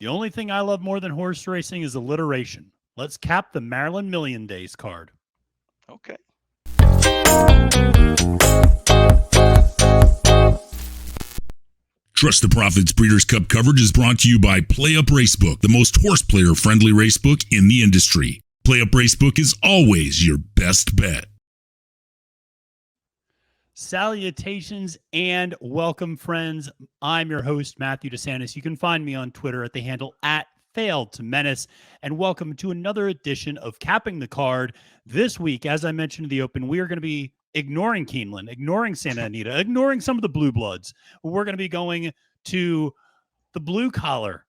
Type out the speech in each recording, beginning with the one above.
The only thing I love more than horse racing is alliteration. Let's cap the Maryland Million Days card. Okay. Trust the Profits Breeders' Cup coverage is brought to you by PlayUp Racebook, the most horse player friendly racebook in the industry. PlayUp Racebook is always your best bet. Salutations and welcome, friends. I'm your host, Matthew Desantis. You can find me on Twitter at the handle @FailedToMenace, and welcome to another edition of Capping the Card. This week, as I mentioned in the open, we are going to be ignoring Keeneland, ignoring Santa Anita, ignoring some of the Blue Bloods. We're going to be going to the blue collar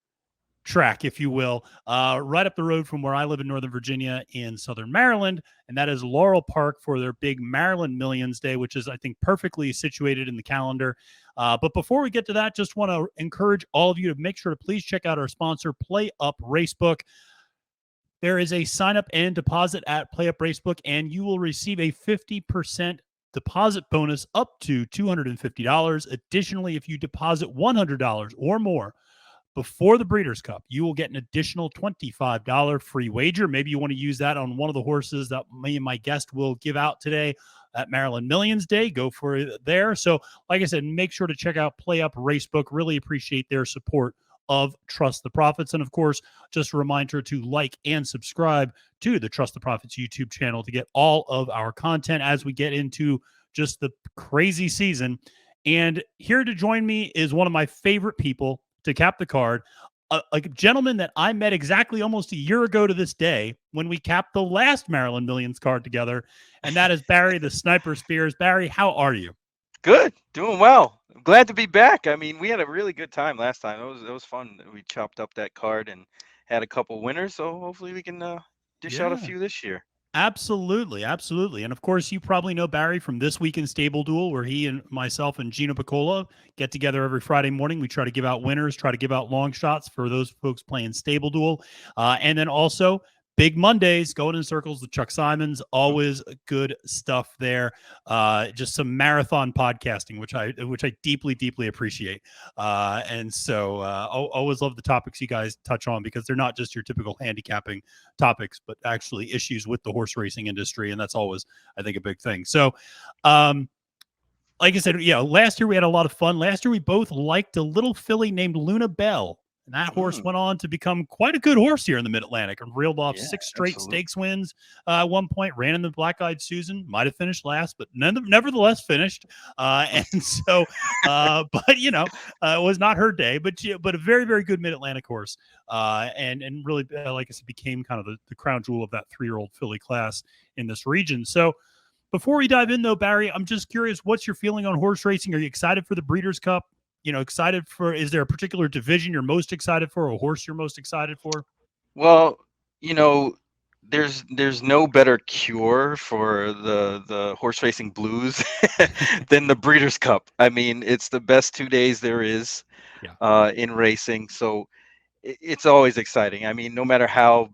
track, if you will, right up the road from where I live in Northern Virginia in Southern Maryland, and that is Laurel Park for their big Maryland Millions Day, which is, I think, perfectly situated in the calendar. But before we get to that, just want to encourage all of you to make sure to please check out our sponsor, PlayUp Racebook. There is a sign-up and deposit at PlayUp Racebook, and you will receive a 50% deposit bonus up to $250. Additionally, if you deposit $100 or more before the Breeders' Cup, you will get an additional $25 free wager. Maybe you want to use that on one of the horses that me and my guest will give out today at Maryland Millions Day. Go for it there. So, like I said, make sure to check out PlayUp Racebook. Really appreciate their support of Trust the Profits. And of course, just a reminder to like and subscribe to the Trust the Profits YouTube channel to get all of our content as we get into just the crazy season. And here to join me is one of my favorite people to cap the card, a gentleman that I met exactly almost a year ago to this day when we capped the last Maryland Millions card together, and that is Barry the Sniper Spears. Barry, how are you? Good, doing well. I'm glad to be back. I mean, we had a really good time last time. It was fun. We chopped up that card and had a couple winners. So hopefully we can dish out a few this year. Absolutely, absolutely. And of course, you probably know Barry from This Week in Stable Duel, where he and myself and Gina Piccola get together every Friday morning. We try to give out winners, try to give out long shots for those folks playing Stable Duel. And then also Big Mondays, going in circles with Chuck Simons, always good stuff there. Just some marathon podcasting, which I deeply, deeply appreciate. And so always love the topics you guys touch on, because they're not just your typical handicapping topics, but actually issues with the horse racing industry. And that's always, I think, a big thing. So, like I said, last year we had a lot of fun. Last year we both liked a little filly named Luna Bell. And that horse went on to become quite a good horse here in the Mid-Atlantic and reeled off 6 straight stakes wins at one point, ran in the Black-Eyed Susan, might have finished last, but nevertheless finished. And so, but, it was not her day, but a very, very good Mid-Atlantic horse. And really, like I said, became kind of the crown jewel of that 3-year-old filly class in this region. So before we dive in, though, Barry, I'm just curious, what's your feeling on horse racing? Are you excited for the Breeders' Cup? Excited for, is there a particular division you're most excited for, or a horse you're most excited for? Well, there's no better cure for the horse racing blues than the Breeders' Cup. I mean, it's the best 2 days there is in racing. So it's always exciting. I mean, no matter how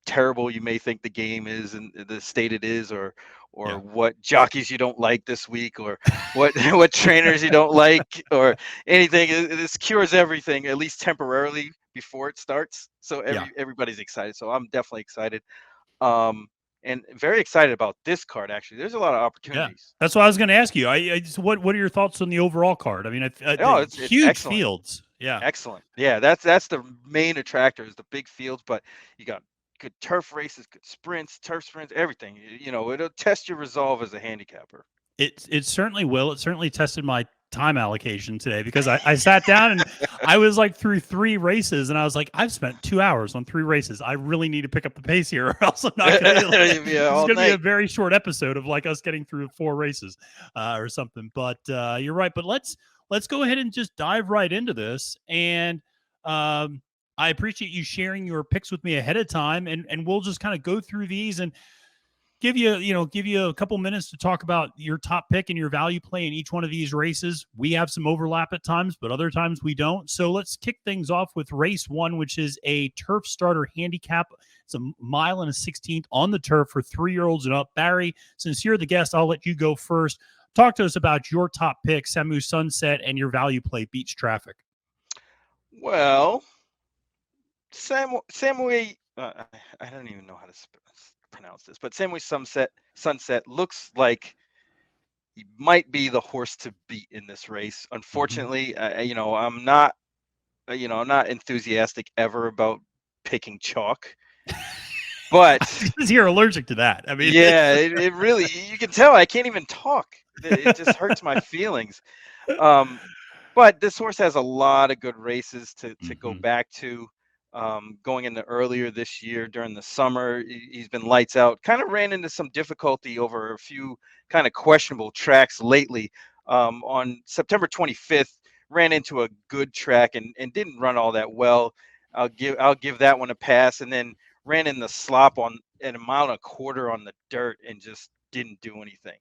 terrible you may think the game is and the state it is, or what jockeys you don't like this week, or what trainers you don't like, or anything. This cures everything, at least temporarily, before it starts. So everybody's excited. So I'm definitely excited. And very excited about this card, actually. There's a lot of opportunities. Yeah. That's what I was going to ask you. What are your thoughts on the overall card? I mean, it's huge excellent. Fields. Yeah. Excellent. Yeah, that's the main attractor, is the big fields, but you got good turf races, good sprints, turf sprints, everything. It'll test your resolve as a handicapper. It certainly will. It certainly tested my time allocation today, because I sat down and I was like through 3 races, and I was like, I've spent 2 hours on 3 races. I really need to pick up the pace here, or else I'm not going to. It's going to be a very short episode of like us getting through 4 races or something. But you're right. But let's go ahead and just dive right into this. And I appreciate you sharing your picks with me ahead of time, and we'll just kind of go through these and give you a couple minutes to talk about your top pick and your value play in each one of these races. We have some overlap at times, but other times we don't. So let's kick things off with race 1, which is a turf starter handicap. It's a 1.16 miles on the turf for 3-year-olds and up. Barry, since you're the guest, I'll let you go first. Talk to us about your top pick, Samu Sunset, and your value play, Beach Traffic. Well, Samui, I don't even know how to pronounce this, but Samui Sunset looks like he might be the horse to beat in this race. Unfortunately, I'm not enthusiastic ever about picking chalk, but Because you're allergic to that. I mean, yeah, it really, you can tell I can't even talk. It just hurts my feelings. But this horse has a lot of good races to go back to. Going into earlier this year during the summer, he's been lights out. Kind of ran into some difficulty over a few kind of questionable tracks lately. On September 25th, ran into a good track and didn't run all that well. I'll give that one a pass. And then ran in the slop at a mile and a quarter on the dirt and just didn't do anything.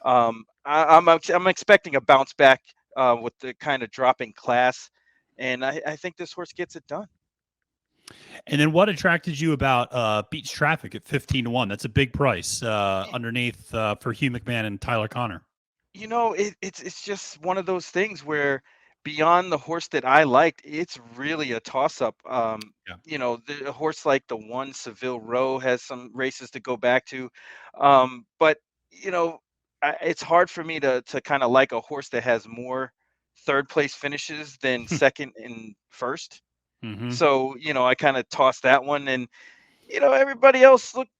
I'm expecting a bounce back with the kind of dropping class, and I think this horse gets it done. And then what attracted you about Beach Traffic at 15-1? That's a big price underneath for Hugh McMahon and Tyler Connor. It's just one of those things where beyond the horse that I liked, it's really a toss-up. The horse like the one Seville Row has some races to go back to, but it's hard for me to kind of like a horse that has more third place finishes than second and first. So, I kind of tossed that one, and, everybody else looked,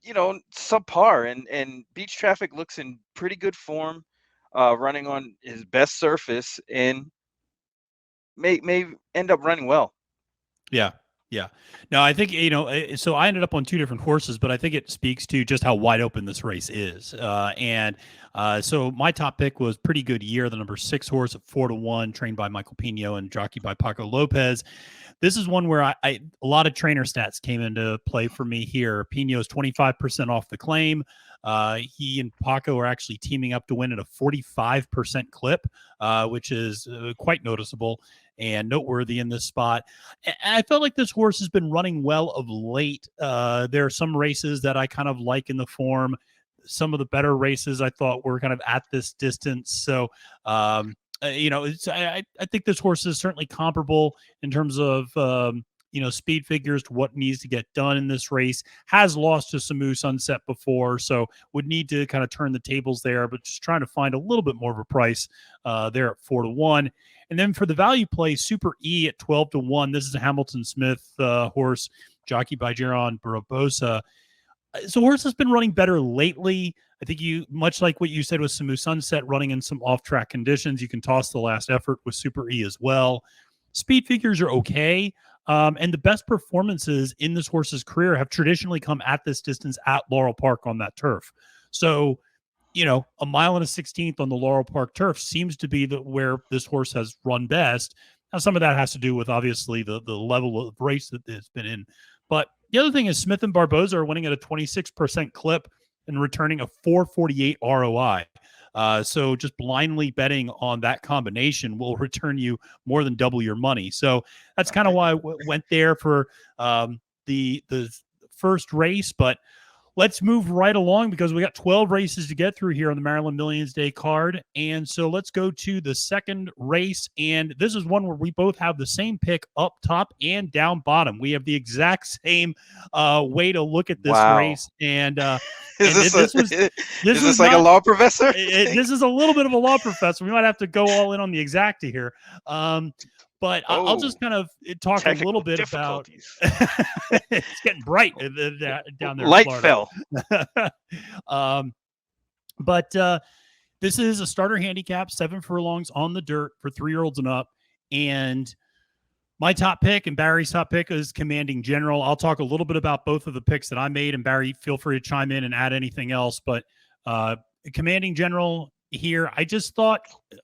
subpar, and Beach Traffic looks in pretty good form, running on his best surface, and may end up running well. Yeah. No, I think, so I ended up on two different horses, but I think it speaks to just how wide open this race is. So my top pick was Pretty Good Year, the number 6 horse at 4-1, trained by Michael Pino and jockeyed by Paco Lopez. This is one where a lot of trainer stats came into play for me here. Pino's 25% off the claim. He and Paco are actually teaming up to win at a 45% clip, which is quite noticeable and noteworthy in this spot. And I felt like this horse has been running well of late. There are some races that I kind of like in the form. Some of the better races I thought were kind of at this distance. So, I think this horse is certainly comparable in terms of, speed figures to what needs to get done in this race. Has lost to Samu Sunset before, so would need to kind of turn the tables there, but just trying to find a little bit more of a price there at 4-1. And then for the value play, Super E at 12-1. This is a Hamilton Smith horse, jockeyed by Jaron Barbosa. So horse has been running better lately. I think much like what you said with Samu Sunset, running in some off-track conditions, you can toss the last effort with Super E as well. Speed figures are okay. And the best performances in this horse's career have traditionally come at this distance at Laurel Park on that turf. So, a mile and a 16th on the Laurel Park turf seems to be where this horse has run best. Now, some of that has to do with obviously the level of race that it's been in. But the other thing is Smith and Barbosa are winning at a 26% clip and returning a 448 ROI. So just blindly betting on that combination will return you more than double your money. So that's kind of why I went there for the first race. But let's move right along because we got 12 races to get through here on the Maryland Millions Day card. And so let's go to the second race. And this is one where we both have the same pick up top and down bottom. We have the exact same way to look at this race. And is this like a law professor? This is a little bit of a law professor. We might have to go all in on the exacta here. But I'll just kind of talk a little bit about it's getting bright down there. Light fell. But this is a starter handicap, 7 furlongs on the dirt for 3-year-olds and up. And my top pick and Barry's top pick is Commanding General. I'll talk a little bit about both of the picks that I made, and Barry, feel free to chime in and add anything else. But Commanding General here, I just thought,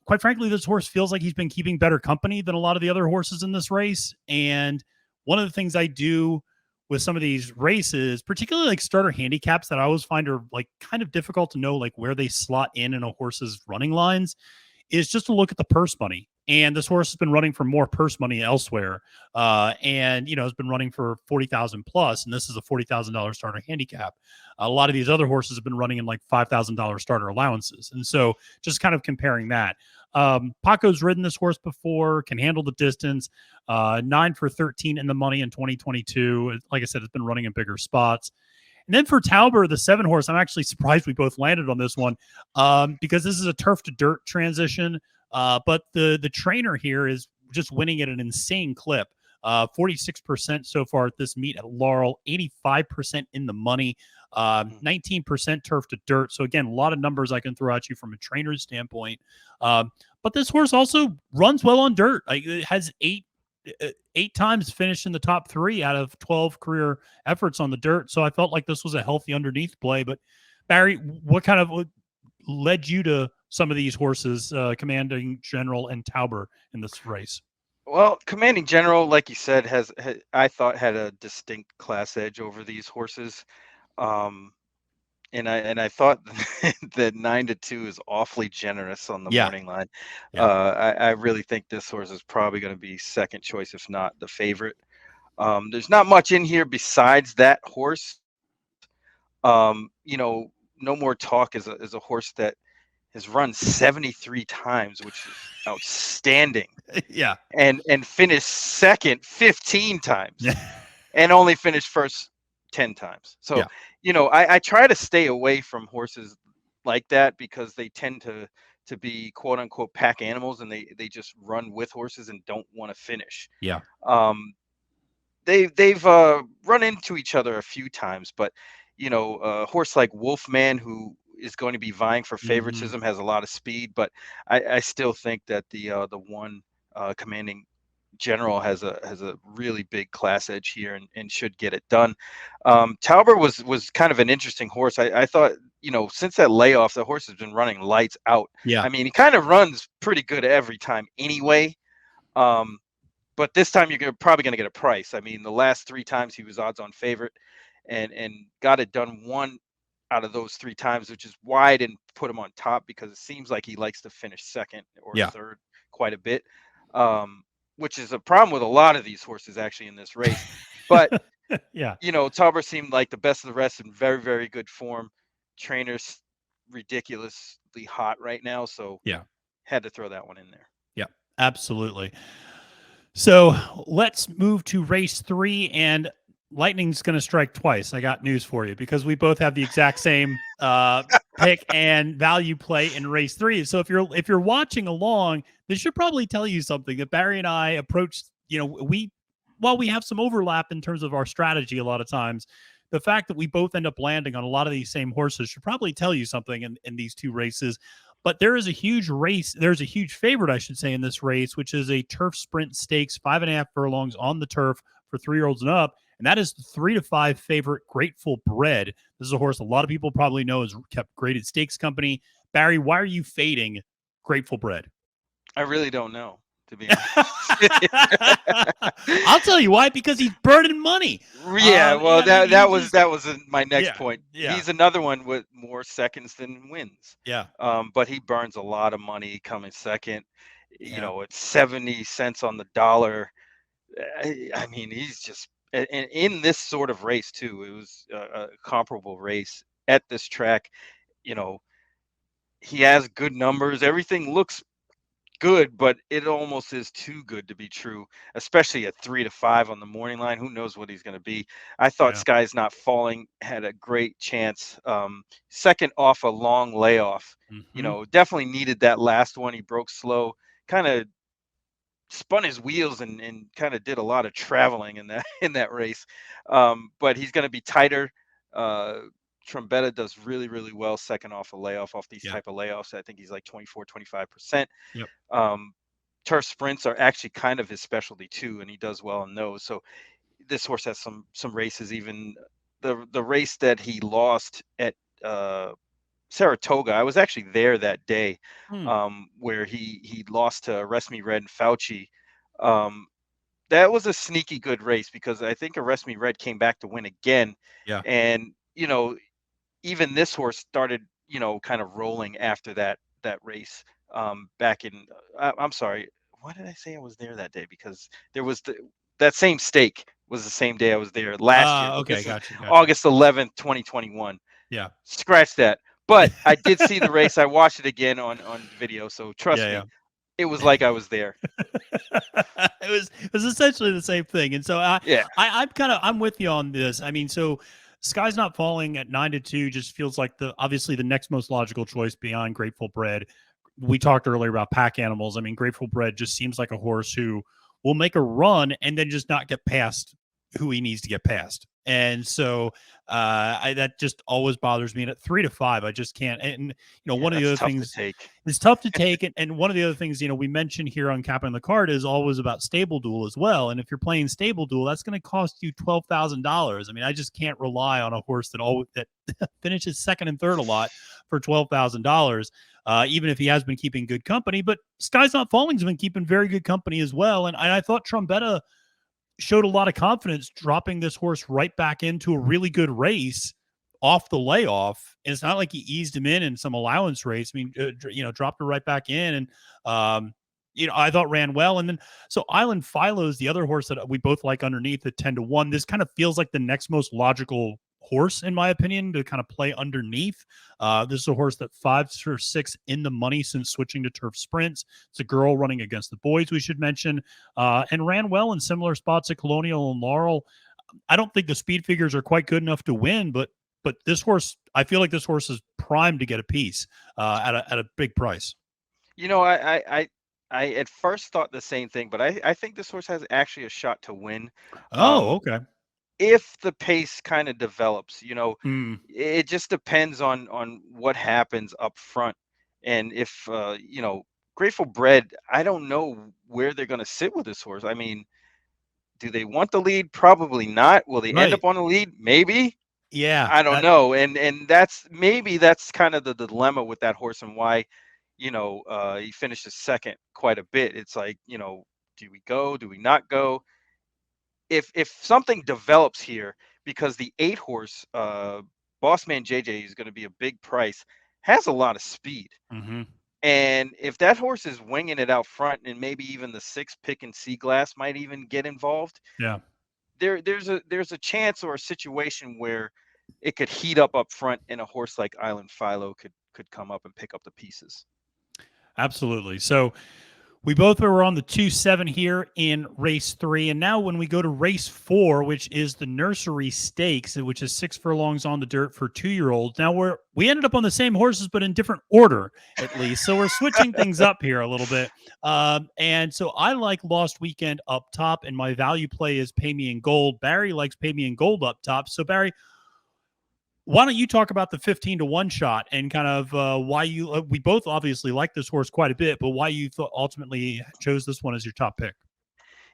quite frankly, this horse feels like he's been keeping better company than a lot of the other horses in this race. And one of the things I do with some of these races, particularly like starter handicaps that I always find are like kind of difficult to know like where they slot in a horse's running lines, is just to look at the purse money. And this horse has been running for more purse money elsewhere. And, has been running for 40,000 plus, and this is a $40,000 starter handicap. A lot of these other horses have been running in like $5,000 starter allowances. And so just kind of comparing that. Paco's ridden this horse before, can handle the distance. 9 for 13 in the money in 2022. Like I said, it's been running in bigger spots. And then for Tauber, the 7 horse, I'm actually surprised we both landed on this one because this is a turf to dirt transition. But the trainer here is just winning at an insane clip. 46% so far at this meet at Laurel, 85% in the money, 19% turf to dirt. So again, a lot of numbers I can throw at you from a trainer's standpoint. But this horse also runs well on dirt. It has 8 times finished in the top 3 out of 12 career efforts on the dirt. So I felt like this was a healthy underneath play. But Barry, what kind of led you to some of these horses, Commanding General and Tauber, in this race? Well, Commanding General, like you said, I thought had a distinct class edge over these horses. And I thought that 9-2 is awfully generous on the morning line. Yeah. I really think this horse is probably going to be second choice, if not the favorite. There's not much in here besides that horse. No More Talk is a horse that has run 73 times, which is outstanding. Yeah. And finished second 15 times and only finished first 10 times. So, I try to stay away from horses like that because they tend to be quote unquote pack animals, and they just run with horses and don't want to finish. Yeah. They've run into each other a few times, but a horse like Wolfman, who is going to be vying for favoritism, has a lot of speed, but I still think that the one Commanding General has a really big class edge here and should get it done. Tauber was kind of an interesting horse. I thought, since that layoff, the horse has been running lights out. Yeah. I mean, he kind of runs pretty good every time anyway. But this time you're probably going to get a price. I mean, the last 3 times he was odds on favorite and got it done 1 out of those 3 times, which is why I didn't put him on top, because it seems like he likes to finish second or third quite a bit, which is a problem with a lot of these horses actually in this race. But Tauber seemed like the best of the rest in very, very good form. Trainer's ridiculously hot right now, so had to throw that one in there. Yeah, absolutely. So let's move to race 3, and lightning's going to strike twice. I got news for you, because we both have the exact same pick and value play in race 3. So if you're watching along, this should probably tell you something that Barry and I approached. While we have some overlap in terms of our strategy, a lot of times, the fact that we both end up landing on a lot of these same horses should probably tell you something in these 2 races. But there is a huge race. There's a huge favorite, I should say, in this race, which is a turf sprint stakes, 5.5 furlongs on the turf for 3-year-olds and up. And that is the 3-5 favorite, Grateful Bread. This is a horse a lot of people probably know is kept great at Stakes Company. Barry, why are you fading Grateful Bread? I really don't know, to be honest. I'll tell you why, because he's burning money. Yeah, well, that was my next point. Yeah. He's another one with more seconds than wins. Yeah. But he burns a lot of money coming second. It's 70 cents on the dollar. I mean, he's just, and in this sort of race too, it was a comparable race at this track. He has good numbers. Everything looks good, but it almost is too good to be true, especially at 3-5 on the morning line. Who knows what he's going to be? I thought Sky's Not Falling had a great chance. Second off a long layoff, definitely needed that last one. He broke slow, kind of spun his wheels and kind of did a lot of traveling in that race. But he's going to be tighter. Trombetta does really, really well second off a layoff, off these type of layoffs. I think he's like 24-25%. Yep. Turf sprints are actually kind of his specialty too, and he does well in those. So this horse has some races. Even the race that he lost at Saratoga, I was actually there that day, where he lost to Arrest Me Red and Fauci. That was a sneaky good race, because I think Arrest Me Red came back to win again. Yeah. And even this horse started, kind of rolling after that race. Back in, I'm sorry, why did I say I was there that day? Because there was that same stake was the same day I was there last year. Okay, gotcha. August 11th, 2021. Yeah. Scratch that. But I did see the race. I watched it again on video, so trust me. It was like I was there. It was essentially the same thing. And so Yeah. I'm with you on this. I mean, so Sky's Not Falling at 9-2 just feels like obviously the next most logical choice beyond Grateful Bread. We talked earlier about pack animals. I mean, Grateful Bread just seems like a horse who will make a run and then just not get past who he needs to get past. And so that just always bothers me. And at 3-5, I just can't. And one of the other things it's tough to take. And one of the other things, we mentioned here on Capping the Card is always about Stable Duel as well. And if you're playing Stable Duel, that's going to cost you $12,000. I mean, I just can't rely on a horse that finishes second and third a lot for $12,000. Even if he has been keeping good company, but Sky's Not Falling's been keeping very good company as well. And I thought Trombetta showed a lot of confidence dropping this horse right back into a really good race off the layoff. And it's not like he eased him in some allowance race. I mean, dropped her right back in and, I thought ran well. And then, so Island Philo is the other horse that we both like underneath at 10-1. This kind of feels like the next most logical horse, in my opinion, to kind of play underneath. This is a horse that 5 or 6 in the money since switching to turf sprints. It's a girl running against the boys, we should mention, and ran well in similar spots at Colonial and Laurel. I don't think the speed figures are quite good enough to win, but this horse, I feel like this horse is primed to get a piece at a big price. I at first thought the same thing, but I think this horse has actually a shot to win. Okay. If the pace kind of develops, it just depends on what happens up front. And if, Grateful Bread, I don't know where they're going to sit with this horse. I mean, do they want the lead? Probably not. Will they end up on the lead? Maybe. Yeah. I don't know. And that's kind of the dilemma with that horse and why, he finishes second quite a bit. It's like, do we go? Do we not go? If something develops here, because the 8 horse Bossman JJ is going to be a big price, has a lot of speed. Mm-hmm. And if that horse is winging it out front, and maybe even the 6 Pick and Sea Glass might even get involved, there's a chance or a situation where it could heat up front, and a horse like Island Philo could come up and pick up the pieces. Absolutely. So we both were on the 2-7 here in race 3. And now when we go to race 4, which is the Nursery Stakes, which is 6 furlongs on the dirt for 2-year-olds. Now we ended up on the same horses, but in different order, at least. So we're switching things up here a little bit. And so I like Lost Weekend up top, and my value play is Pay Me in Gold. Barry likes Pay Me in Gold up top. So Barry, why don't you talk about the 15-1 shot and kind of why we both obviously like this horse quite a bit, but why you ultimately chose this one as your top pick?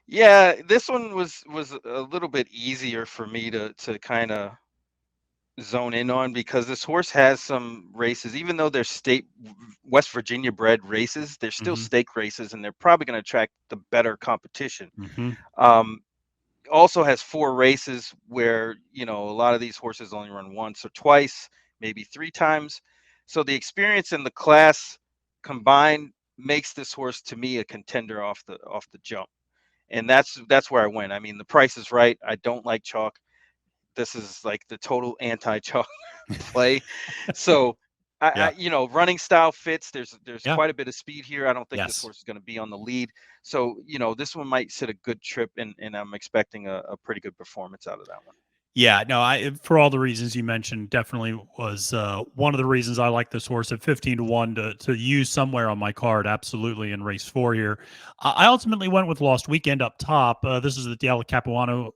Yeah, this one was a little bit easier for me to kind of zone in on, because this horse has some races, even though they're West Virginia bred races, they're still stake races, and they're probably going to attract the better competition. Also has 4 races where, a lot of these horses only run once or twice, maybe 3 times. So the experience in the class combined makes this horse, to me, a contender off the jump. And that's where I went. I mean, the price is right. I don't like chalk. This is like the total anti-chalk play. So running style fits. There's quite a bit of speed here. I don't think this horse is going to be on the lead. So, this one might sit a good trip, and I'm expecting a pretty good performance out of that one. Yeah, no, for all the reasons you mentioned, definitely was one of the reasons I like this horse at 15-1 to use somewhere on my card. Absolutely, in race 4 here. I ultimately went with Lost Weekend up top. This is the Diallo Capuano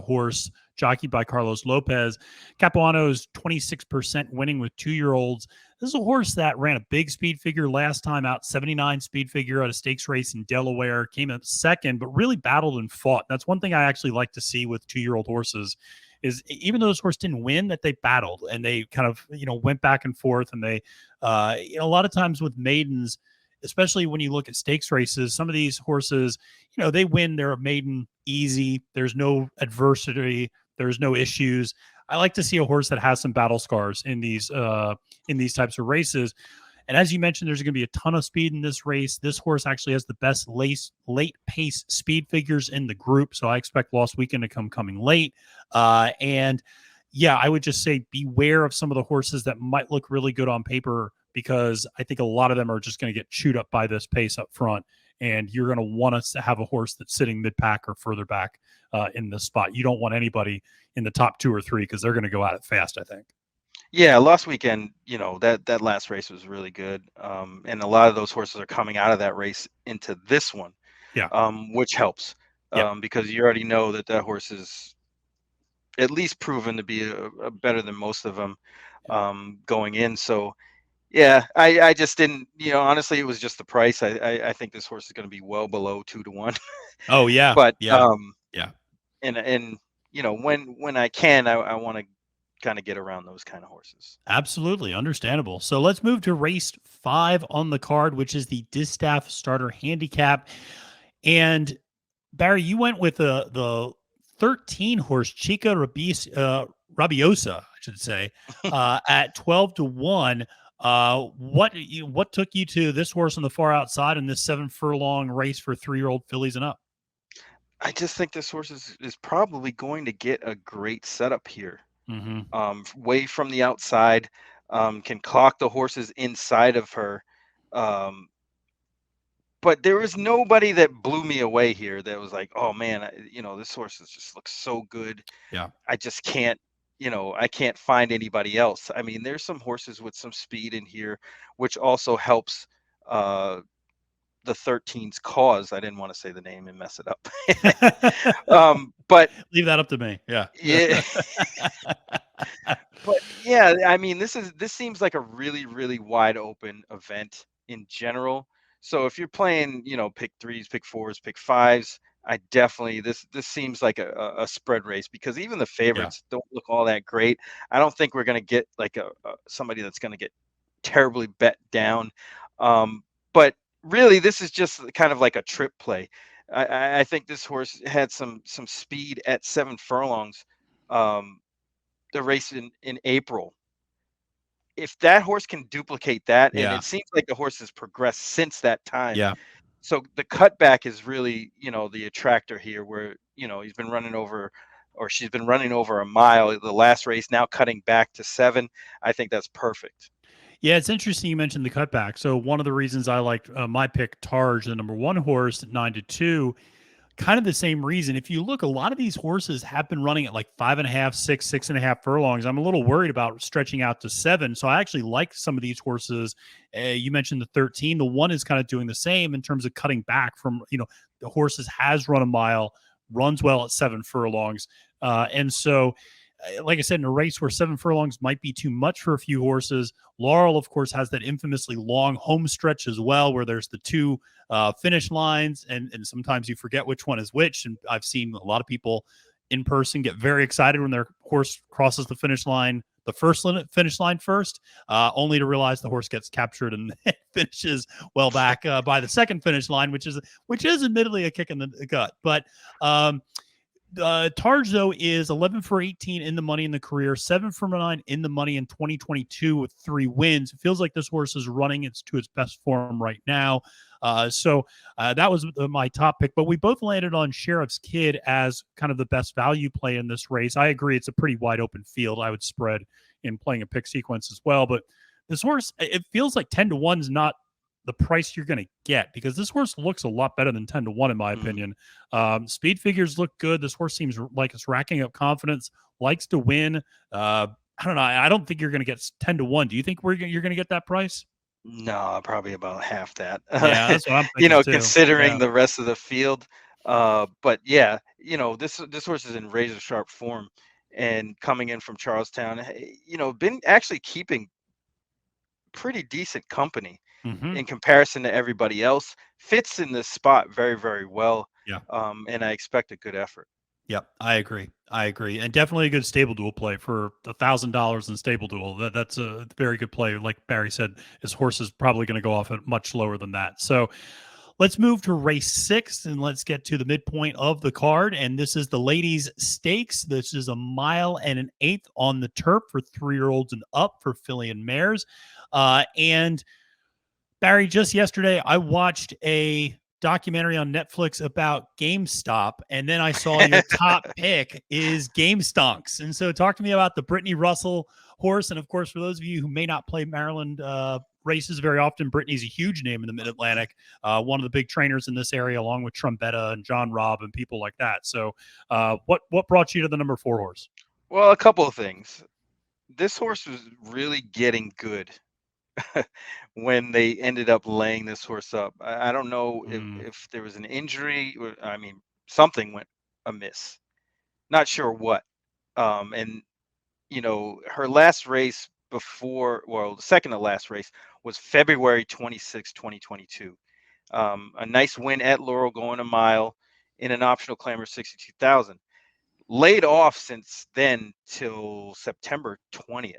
horse, jockeyed by Carlos Lopez. Capuano is 26% winning with 2-year-olds. This is a horse that ran a big speed figure last time out, 79 speed figure at a stakes race in Delaware, came up second, but really battled and fought. That's one thing I actually like to see with 2-year-old horses, is even though this horse didn't win, that they battled and they kind of, went back and forth. And they, a lot of times with maidens, especially when you look at stakes races, some of these horses, they win their maiden easy. There's no adversity. There's no issues. I like to see a horse that has some battle scars in these types of races. And as you mentioned, there's going to be a ton of speed in this race. This horse actually has the best late pace speed figures in the group. So I expect Lost Weekend to coming late. And yeah, I would just say beware of some of the horses that might look really good on paper because I think a lot of them are just going to get chewed up by this pace up front. And you're going to want us to have a horse that's sitting mid-pack or further back in this spot. You don't want anybody in the top 2 or 3 because they're going to go at it fast, I think. Yeah, last weekend, that last race was really good. And a lot of those horses are coming out of that race into this one. Yeah. Which helps. Yep. Because you already know that horse is at least proven to be a better than most of them going in. So yeah, I just didn't, honestly, it was just the price. I think this horse is going to be well below 2 to 1. Oh yeah. But yeah. And when I can, I want to kind of get around those kind of horses. Absolutely understandable. So let's move to race 5 on the card, which is the Distaff Starter Handicap. And Barry, you went with the 13 horse Chica Rabiosa, I should say, at 12 to 1. What took you to this horse on the far outside in this 7 furlong race for 3-year-old fillies and up? I just think this horse is probably going to get a great setup here. Way from the outside, can clock the horses inside of her. But there was nobody that blew me away here that was like, oh man, this horse just looks so good. Yeah. I just can't, I can't find anybody else. I mean, there's some horses with some speed in here, which also helps the 13's cause. I didn't want to say the name and mess it up. But leave that up to me. Yeah. Yeah. But yeah, I mean, this seems like a really, really wide open event in general. So if you're playing, pick 3s, pick 4s, pick 5s, I definitely this seems like a spread race, because even the favorites don't look all that great. I don't think we're going to get like somebody that's going to get terribly bet down. But really, this is just kind of like a trip play. I think this horse had some speed at 7 furlongs. The race in April. If that horse can duplicate that, and it seems like the horse has progressed since that time. Yeah. So the cutback is really, the attractor here, where, he's been running over, or she's been running over a mile the last race, now cutting back to 7. I think that's perfect. Yeah, it's interesting you mentioned the cutback. So one of the reasons I liked my pick, Targe, the number 1 horse at 9 to 2, kind of the same reason. If you look, a lot of these horses have been running at like 5.5, 6.5 furlongs. I'm a little worried about stretching out to 7. So I actually like some of these horses. You mentioned the 13. The 1 is kind of doing the same in terms of cutting back from, the horses has run a mile, runs well at 7 furlongs. And so, like I said, in a race where 7 furlongs might be too much for a few horses, Laurel, of course, has that infamously long home stretch as well, where there's the 2 finish lines, and sometimes you forget which one is which. And I've seen a lot of people in person get very excited when their horse crosses the finish line, the first finish line first, only to realize the horse gets captured and finishes well back by the second finish line, which is admittedly a kick in the gut. But Targe, though, is 11 for 18 in the money in the career, 7 for 9 in the money in 2022 with 3 wins. It feels like this horse is running to its best form right now. So that was my top pick, but we both landed on Sheriff's Kid as kind of the best value play in this race. I agree. It's a pretty wide open field. I would spread in playing a pick sequence as well, but this horse, it feels like 10 to 1 is not the price you're going to get, because this horse looks a lot better than 10 to 1 in my opinion. Speed figures look good. This horse seems like it's racking up confidence, likes to win. I don't know. I don't think you're going to get 10 to 1. Do you think you're going to get that price? No, probably about half that. Yeah, that's what I'm thinking too. Considering the rest of the field. But yeah, this horse is in razor sharp form, and coming in from Charlestown, been actually keeping pretty decent company in comparison to everybody else. Fits in this spot very, very well. Yeah. And I expect a good effort. Yep, I agree, and definitely a good stable duel play for $1,000 in stable duel. That's a very good play. Like Barry said, his horse is probably going to go off at much lower than that. So let's move to race 6, and let's get to the midpoint of the card. And this is the ladies' stakes. This is 1.125 miles on the turf for 3-year-olds and up for filly and mares. And Barry, just yesterday, I watched a documentary on Netflix about GameStop, and then I saw your top pick is GameStonks. And so talk to me about the Brittany Russell horse. And of course, for those of you who may not play Maryland races very often. Brittany's a huge name in the Mid-Atlantic, one of the big trainers in this area, along with Trumpetta and John Robb and people like that. So what brought you to the number 4 horse? Well, a couple of things. This horse was really getting good when they ended up laying this horse up. I don't know if there was an injury, or, I mean, something went amiss. Not sure what. And, her last race the second to last race was February 26, 2022. A nice win at Laurel going a mile in an optional clamor 62,000. Laid off since then till September 20th.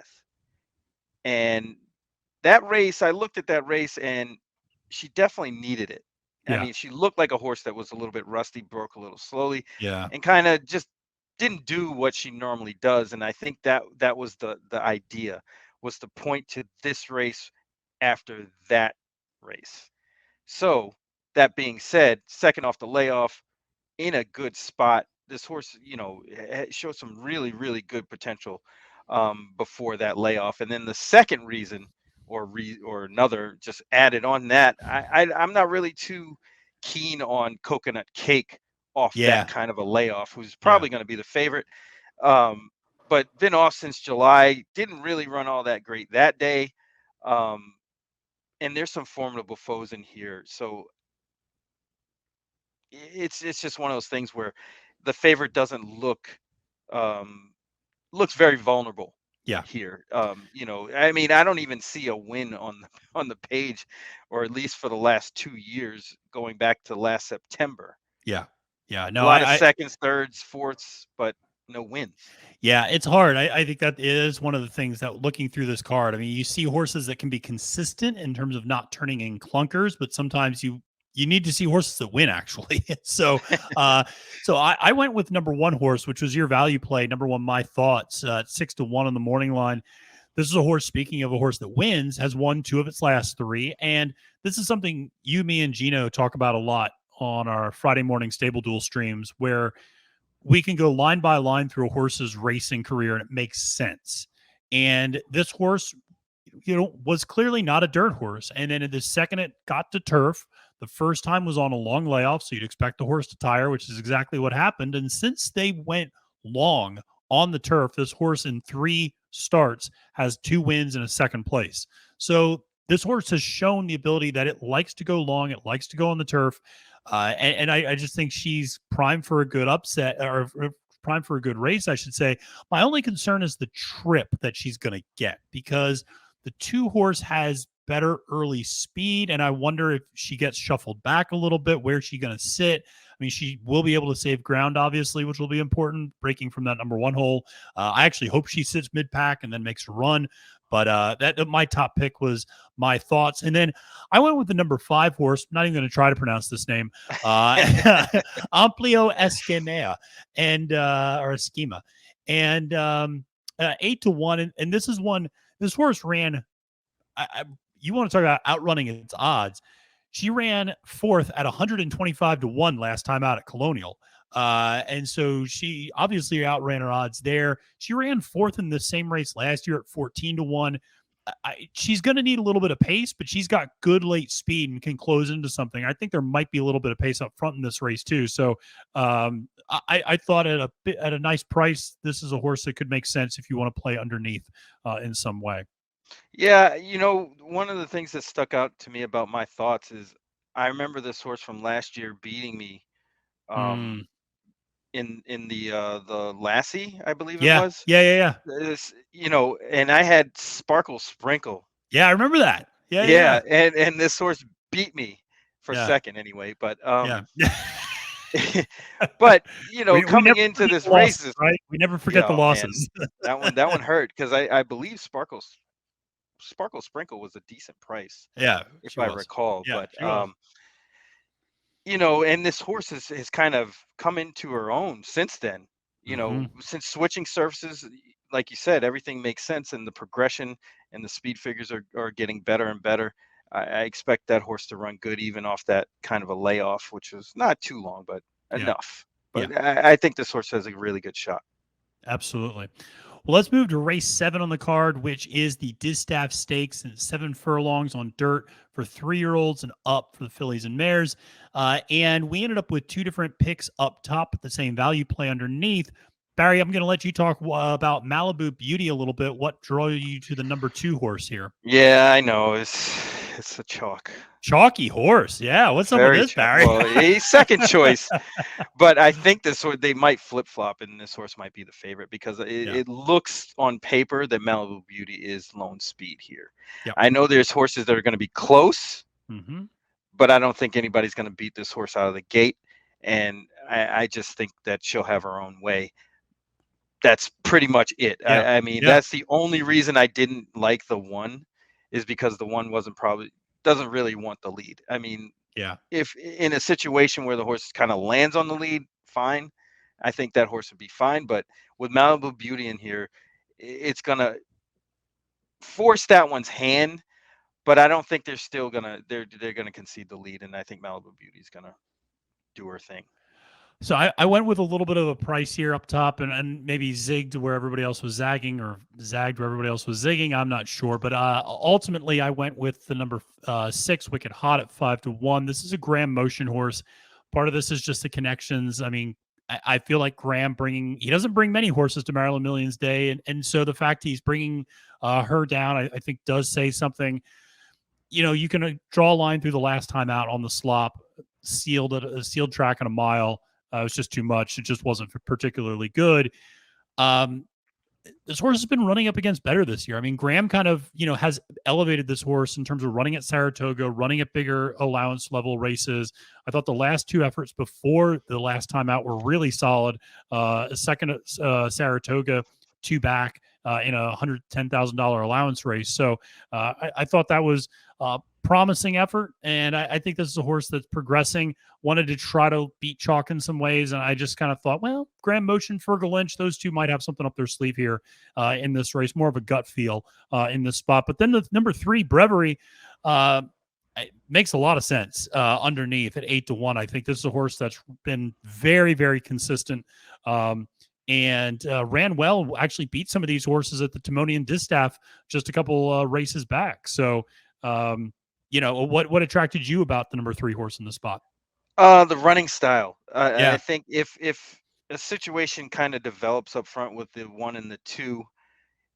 And that race, I looked at that race and she definitely needed it. I mean, she looked like a horse that was a little bit rusty, broke a little slowly, and kind of just didn't do what she normally does. And I think that was the idea, was to point to this race after that race. So that being said, second off the layoff, in a good spot. This horse, showed some really, really good potential before that layoff. And then the second reason, or another, just added on that, I'm not really too keen on Coconut Cake off that kind of a layoff, who's probably going to be the favorite. But been off since July, didn't really run all that great that day. And there's some formidable foes in here. So it's just one of those things where the favorite doesn't looks very vulnerable here. I mean, I don't even see a win on the page, or at least for the last 2 years, going back to last September. No, a lot of seconds, thirds, fourths, but no wins. Yeah, it's hard. I think that is one of the things that, looking through this card, I mean, you see horses that can be consistent in terms of not turning in clunkers, but sometimes you need to see horses that win, actually. So I went with number 1 horse, which was your value play. Number 1, My Thoughts, 6-1 on the morning line. This is a horse, speaking of a horse that wins, has won 2 of its last 3. And this is something you, me, and Gino talk about a lot on our Friday morning stable duel streams, where we can go line by line through a horse's racing career and it makes sense. And this horse, was clearly not a dirt horse. And then in the second it got to turf, the first time was on a long layoff, so you'd expect the horse to tire, which is exactly what happened. And since they went long on the turf, this horse in 3 starts has 2 wins and a second place. So this horse has shown the ability that it likes to go long, it likes to go on the turf. And I just think she's primed for a good upset, or primed for a good race, I should say. My only concern is the trip that she's going to get, because the 2 horse has better early speed, and I wonder if she gets shuffled back a little bit, where's she going to sit? I mean, she will be able to save ground, obviously, which will be important, breaking from that number 1 hole. I actually hope she sits mid-pack and then makes a run. But that my top pick was My Thoughts. And then I went with the number 5 horse. I'm not even going to try to pronounce this name. Amplio Esquema, and or Esquema. And 8-1. And this is one, this horse ran, you want to talk about outrunning its odds. She ran 4th at 125-1 last time out at Colonial. And so she obviously outran her odds there. She ran 4th in the same race last year at 14-1. She's going to need a little bit of pace, but she's got good late speed and can close into something. I think there might be a little bit of pace up front in this race too. So I thought at a nice price, this is a horse that could make sense if you want to play underneath in some way. Yeah, one of the things that stuck out to me about My Thoughts is I remember this horse from last year beating me in the Lassie, I believe it was. Yeah. This, and I had Sparkle Sprinkle. Yeah, I remember that. Yeah. And this horse beat me for second anyway, but but coming into this race, right? We never forget the losses. Man, that one hurt, because I believe Sparkle Sprinkle was a decent price. Yeah, if I recall. Yeah, but and this horse has kind of come into her own since then. Since switching surfaces, like you said, everything makes sense, and the progression and the speed figures are getting better and better. I expect that horse to run good, even off that kind of a layoff, which was not too long, but enough. But I think this horse has a really good shot. Absolutely. Well, let's move to race 7 on the card, which is the Distaff Stakes and 7 furlongs on dirt for 3-year-olds and up for the fillies and mares. And we ended up with 2 different picks up top at the same value play underneath. Barry, I'm going to let you talk about Malibu Beauty a little bit. What drew you to the number 2 horse here? Yeah, I know. It's a Chalky horse. Yeah. What's up with this, Barry? Well, a second choice. But I think they might flip flop, and this horse might be the favorite because it looks on paper that Malibu Beauty is lone speed here. Yep. I know there's horses that are going to be close, but I don't think anybody's going to beat this horse out of the gate. And I just think that she'll have her own way. That's pretty much it. Yeah. I mean, that's the only reason I didn't like the 1 is because the 1 doesn't really want the lead. I mean, if in a situation where the horse kind of lands on the lead, fine. I think that horse would be fine. But with Malibu Beauty in here, it's going to force that one's hand. But I don't think they're going to concede the lead. And I think Malibu Beauty is going to do her thing. So I went with a little bit of a price here up top and maybe zigged where everybody else was zagging or zagged where everybody else was zigging. I'm not sure. But ultimately, I went with the number 6, Wicked Hot at 5-1. This is a Graham motion horse. Part of this is just the connections. I mean, I feel like Graham he doesn't bring many horses to Maryland Millions Day. And so the fact he's bringing her down, I think does say something. You know, you can draw a line through the last time out on the slop, sealed track in a mile. It was just too much. It just wasn't particularly good. This horse has been running up against better this year. I mean, Graham kind of, has elevated this horse in terms of running at Saratoga, running at bigger allowance level races. I thought the last 2 efforts before the last time out were really solid. Second at Saratoga, 2 back in a $110,000 allowance race. So I thought that was promising effort, and I think this is a horse that's progressing. Wanted to try to beat chalk in some ways, and I just kind of thought, well, Graham Motion, Fergal Lynch, those 2 might have something up their sleeve here in this race. More of a gut feel in this spot. But then the number 3, Breviary, it makes a lot of sense underneath at 8-1. I think this is a horse that's been very, very consistent and ran well. Actually beat some of these horses at the Timonian Distaff just a couple races back. So what attracted you about the number 3 horse in the spot? The running style. I think if a situation kind of develops up front with the 1 and the 2,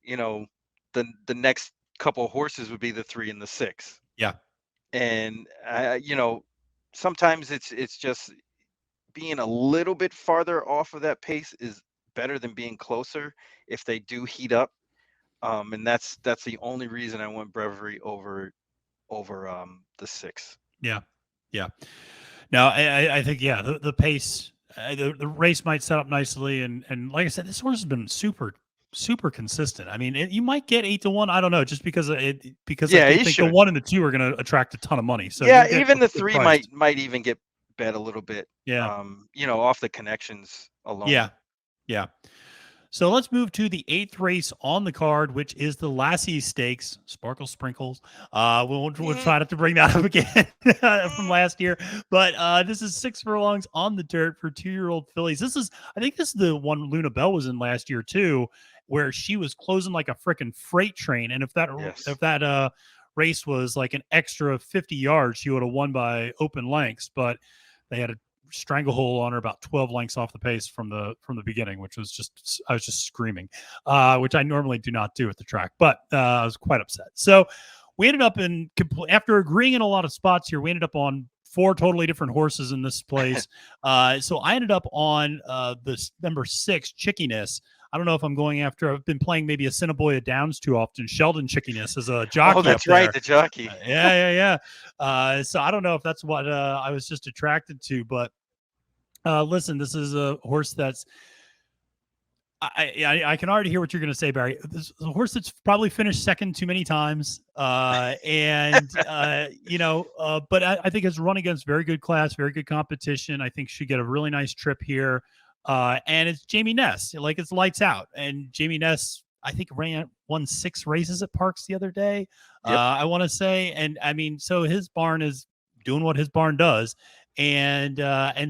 the next couple of horses would be the 3 and the 6. Yeah. And sometimes it's just being a little bit farther off of that pace is better than being closer if they do heat up. And that's the only reason I went Breviary over the 6. Yeah. Now I think the pace, the race might set up nicely, and like I said, this horse has been super consistent. I mean, you might get 8-1. I don't know, just because I think the 1 and the 2 are going to attract a ton of money. So even the 3 might even get bet a little bit. Yeah. Off the connections alone. Yeah. So let's move to the 8th race on the card, which is the Lassie Stakes. Sparkle Sprinkles. We'll try not to bring that up again from last year. But this is 6 furlongs on the dirt for 2-year-old fillies. I think this is the one Luna Bell was in last year too, where she was closing like a freaking freight train. And if that race was like an extra 50 yards, she would have won by open lengths. But they had a stranglehold on her about 12 lengths off the pace from the beginning, which was I was just screaming, which I normally do not do at the track, but I was quite upset. So we ended up after agreeing in a lot of spots here, we ended up on 4 totally different horses in this place. So I ended up on this number 6, Chickiness. I don't know if I'm going after. I've been playing maybe Assiniboia Downs too often. Sheldon Chickiness is a jockey. Oh, that's right, the jockey. Yeah. So I don't know if that's what I was just attracted to, but listen, this is a horse that's. I can already hear what you're going to say, Barry. This is a horse that's probably finished second too many times, but I think it's run against very good class, very good competition. I think she get a really nice trip here. And it's Jamie Ness, like it's lights out. And Jamie Ness, I think won 6 races at Parks the other day. Yep. I want to say, and I mean, so his barn is doing what his barn does. And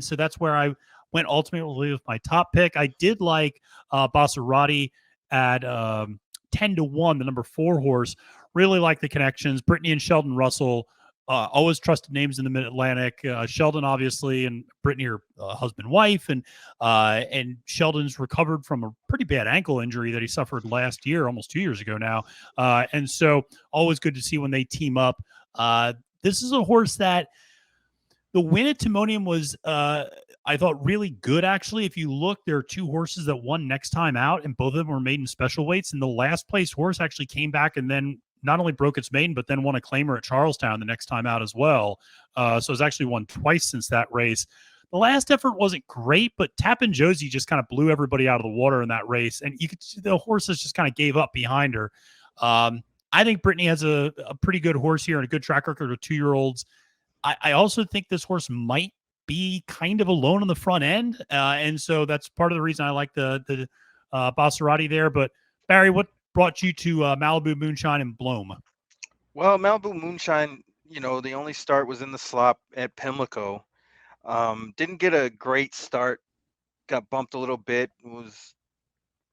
so that's where I went ultimately with my top pick. I did like Basarati at 10-1, the number 4 horse. Really like the connections. Brittany and Sheldon Russell, always trusted names in the Mid-Atlantic. Sheldon, obviously, and Brittany are husband and wife, and Sheldon's recovered from a pretty bad ankle injury that he suffered last year, almost 2 years ago now. And so always good to see when they team up. This is a horse that the win at Timonium was, I thought, really good, actually. If you look, there are 2 horses that won next time out, and both of them were maiden special weights. And the last place horse actually came back and then not only broke its maiden, but then won a claimer at Charlestown the next time out as well. So it's actually won twice since that race. The last effort wasn't great, but Tappan Josie just kind of blew everybody out of the water in that race. And you could see the horses just kind of gave up behind her. I think Brittany has a pretty good horse here and a good track record of 2-year-olds. I also think this horse might be kind of alone on the front end. And so that's part of the reason I like the Basarati there. But Barry, what brought you to Malibu Moonshine and Bloom? Well, Malibu Moonshine, the only start was in the slop at Pimlico. Didn't get a great start. Got bumped a little bit. Was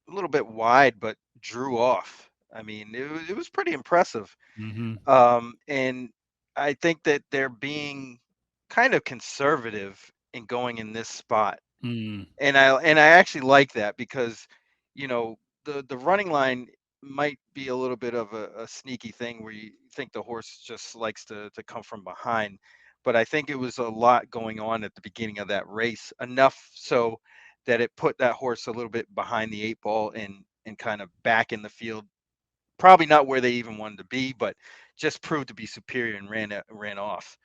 a little bit wide, but drew off. I mean, it was pretty impressive. Mm-hmm. And I think that they're being kind of conservative in going in this spot. Mm. And I actually like that because, the running line might be a little bit of a sneaky thing where you think the horse just likes to come from behind. But I think it was a lot going on at the beginning of that race, enough so that it put that horse a little bit behind the 8 ball and kind of back in the field. Probably not where they even wanted to be, but just proved to be superior and ran off.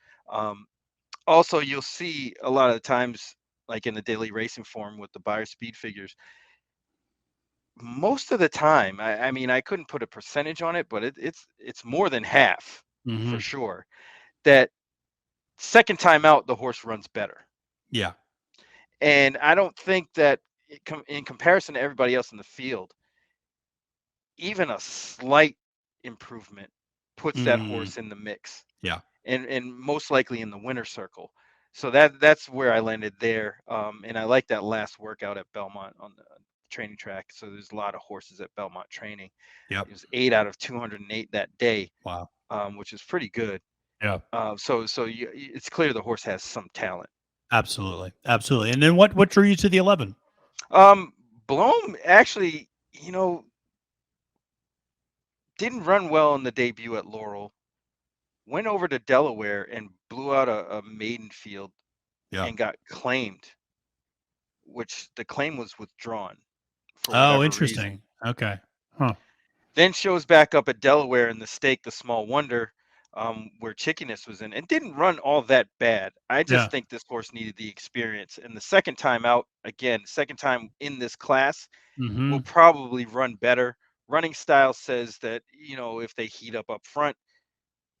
Also, you'll see a lot of the times, like in the daily racing form with the buyer speed figures, most of the time, I mean, I couldn't put a percentage on it, but it's more than half for sure, that second time out, the horse runs better. Yeah. And I don't think that in comparison to everybody else in the field, even a slight improvement puts that horse in the mix. Yeah. And most likely in the winner circle. So that's where I landed there. And I like that last workout at Belmont on the training track. So there's a lot of horses at Belmont training. Yep. It was 8 out of 208 that day. Wow. Which is pretty good. Yeah. So it's clear the horse has some talent. Absolutely. And then what drew you to the 11? Bloom actually, didn't run well in the debut at Laurel. Went over to Delaware and blew out a maiden field and got claimed, which the claim was withdrawn. Oh, interesting. Reason. Okay. Huh. Then shows back up at Delaware in the stake, the Small Wonder, where Chickiness was in, and didn't run all that bad. I just think this horse needed the experience. And the second time out, again, second time in this class, will probably run better. Running style says that, if they heat up front,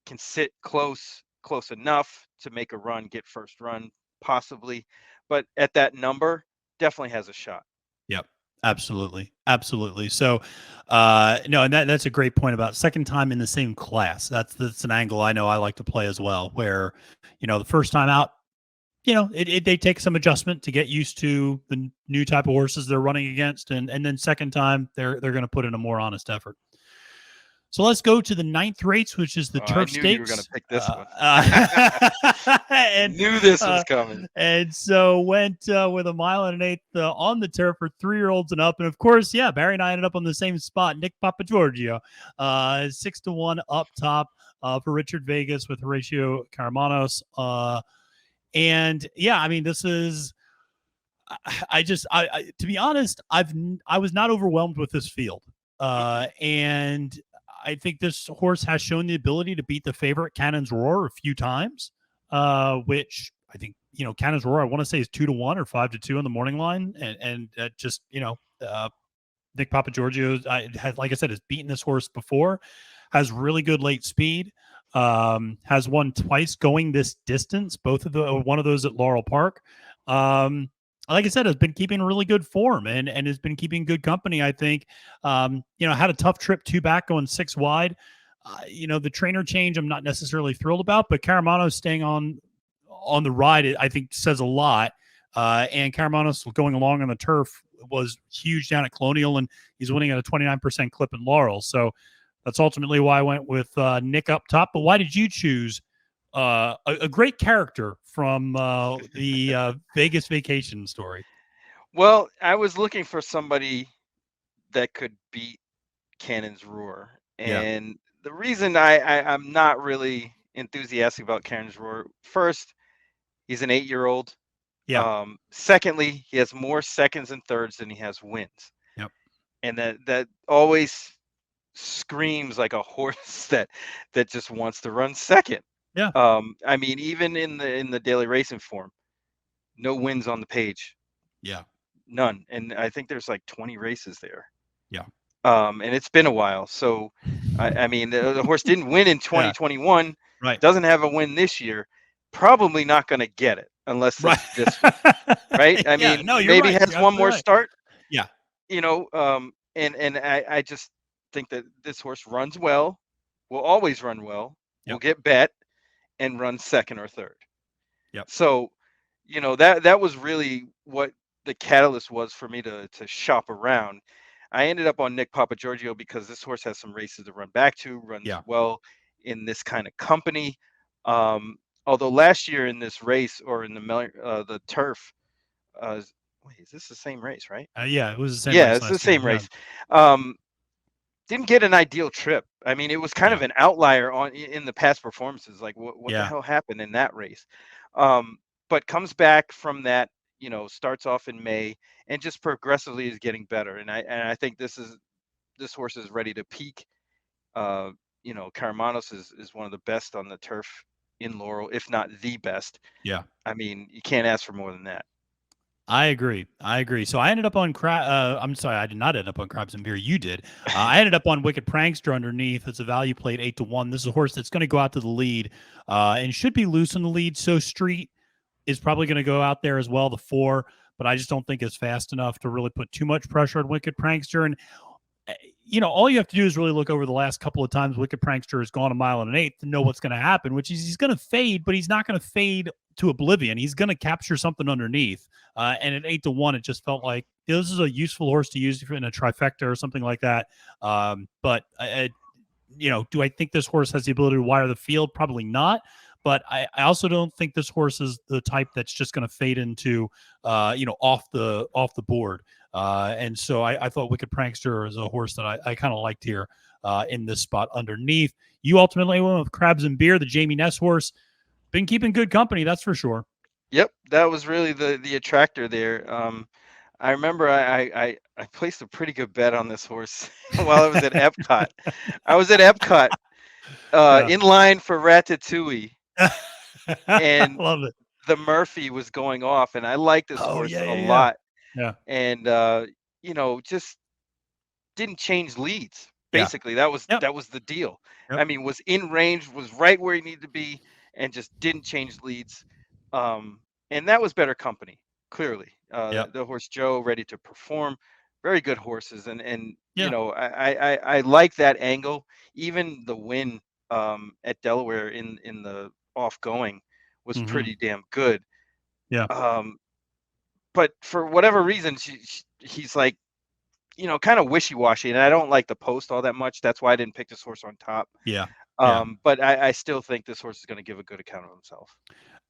can sit close enough to make a run, get first run, possibly. But at that number, definitely has a shot. Yep. Absolutely. So, no, and that's a great point about second time in the same class. That's an angle I know I like to play as well, where, the first time out, they take some adjustment to get used to the new type of horses they're running against. And then second time, they're going to put in a more honest effort. So let's go to the 9th race, which is the Turf Stakes. You were going to pick this one. And knew this was coming. And so went with 1 mile and 1/8 on the turf for 3-year-olds and up. And of course, Barry and I ended up on the same spot. Nick Papagiorgio, 6-1 up top for Richard Vegas with Horatio Caramanos. And I mean, this is. I to be honest, I was not overwhelmed with this field, and I think this horse has shown the ability to beat the favorite Cannon's Roar a few times, which I think, Cannon's Roar, I want to say is 2-1 or 5-2 on the morning line. And just, Nick Papagiorgio, like I said, has beaten this horse before, has really good late speed, has won twice going this distance, one of those at Laurel Park. Like I said, has been keeping really good form and has been keeping good company, I think. Had a tough trip 2 back going 6 wide. The trainer change I'm not necessarily thrilled about, but Caramanos staying on the ride, I think, says a lot. And Caramanos going along on the turf was huge down at Colonial, and he's winning at a 29% clip in Laurel. So that's ultimately why I went with Nick up top. But why did you choose a great character from the Vegas vacation story? Well, I was looking for somebody that could beat Cannon's Roar. And the reason I'm not really enthusiastic about Cannon's Roar, first, he's an 8-year-old. Yeah. Secondly, he has more seconds and thirds than he has wins. Yep. And that always screams like a horse that just wants to run second. Yeah. I mean, even in the daily racing form, no wins on the page. Yeah. None. And I think there's like 20 races there. Yeah. And it's been a while. So, I mean, the horse didn't win in 2021. Right. Doesn't have a win this year. Probably not going to get it unless it's this one. Right? I mean, maybe right. has one more start. Yeah. You know, and I just think that this horse runs well, will always run well, will get bet, and run second or third. Yep. So, you know, that was really what the catalyst was for me to shop around. I ended up on Nick Papagiorgio because this horse has some races to run back to, runs well in this kind of company. Although last year in this race, or in the turf, wait, is this the same race, right? Yeah, it was the same. Yeah, it's the same race. Didn't get an ideal trip. I mean, it was kind of an outlier in the past performances. Like, what the hell happened in that race? But comes back from that, you know, starts off in May and just progressively is getting better. And I think this horse is ready to peak. You know, Karamanos is one of the best on the turf in Laurel, if not the best. Yeah. I mean, you can't ask for more than that. I agree. So I ended up on I'm sorry, I did not end up on Crabs and Beer. You did. I ended up on Wicked Prankster underneath. It's a value played 8-1. This is a horse that's going to go out to the lead and should be loose in the lead. So Street is probably going to go out there as well, the 4, but I just don't think it's fast enough to really put too much pressure on Wicked Prankster. And you know, all you have to do is really look over the last couple of times Wicked Prankster has gone 1 1/8 to know what's going to happen, which is he's going to fade, but he's not going to fade to oblivion. He's going to capture something underneath. And at 8-1, it just felt like this is a useful horse to use in a trifecta or something like that. But you know, do I think this horse has the ability to wire the field? Probably not. But I also don't think this horse is the type that's just going to fade into, you know, off the board. And so I thought Wicked Prankster is a horse that I kind of liked here in this spot underneath. You ultimately went with Crabs and Beer, the Jamie Ness horse. Been keeping good company, that's for sure. Yep, that was really the attractor there. I remember I placed a pretty good bet on this horse while I was at Epcot. I was at Epcot in line for Ratatouille. And love it. The Murphy was going off, and I like this horse a lot. Yeah. And you know, just didn't change leads. Basically, that was the deal. Yep. I mean, was in range, was right where he needed to be, and just didn't change leads. And that was better company, clearly. The horse Joe, ready to perform, very good horses, and you know, I like that angle. Even the win at Delaware in the off going was pretty damn good. Yeah. But for whatever reason, he's like, you know, kind of wishy-washy, and I don't like the post all that much. That's why I didn't pick this horse on top. Yeah. But I still think this horse is going to give a good account of himself.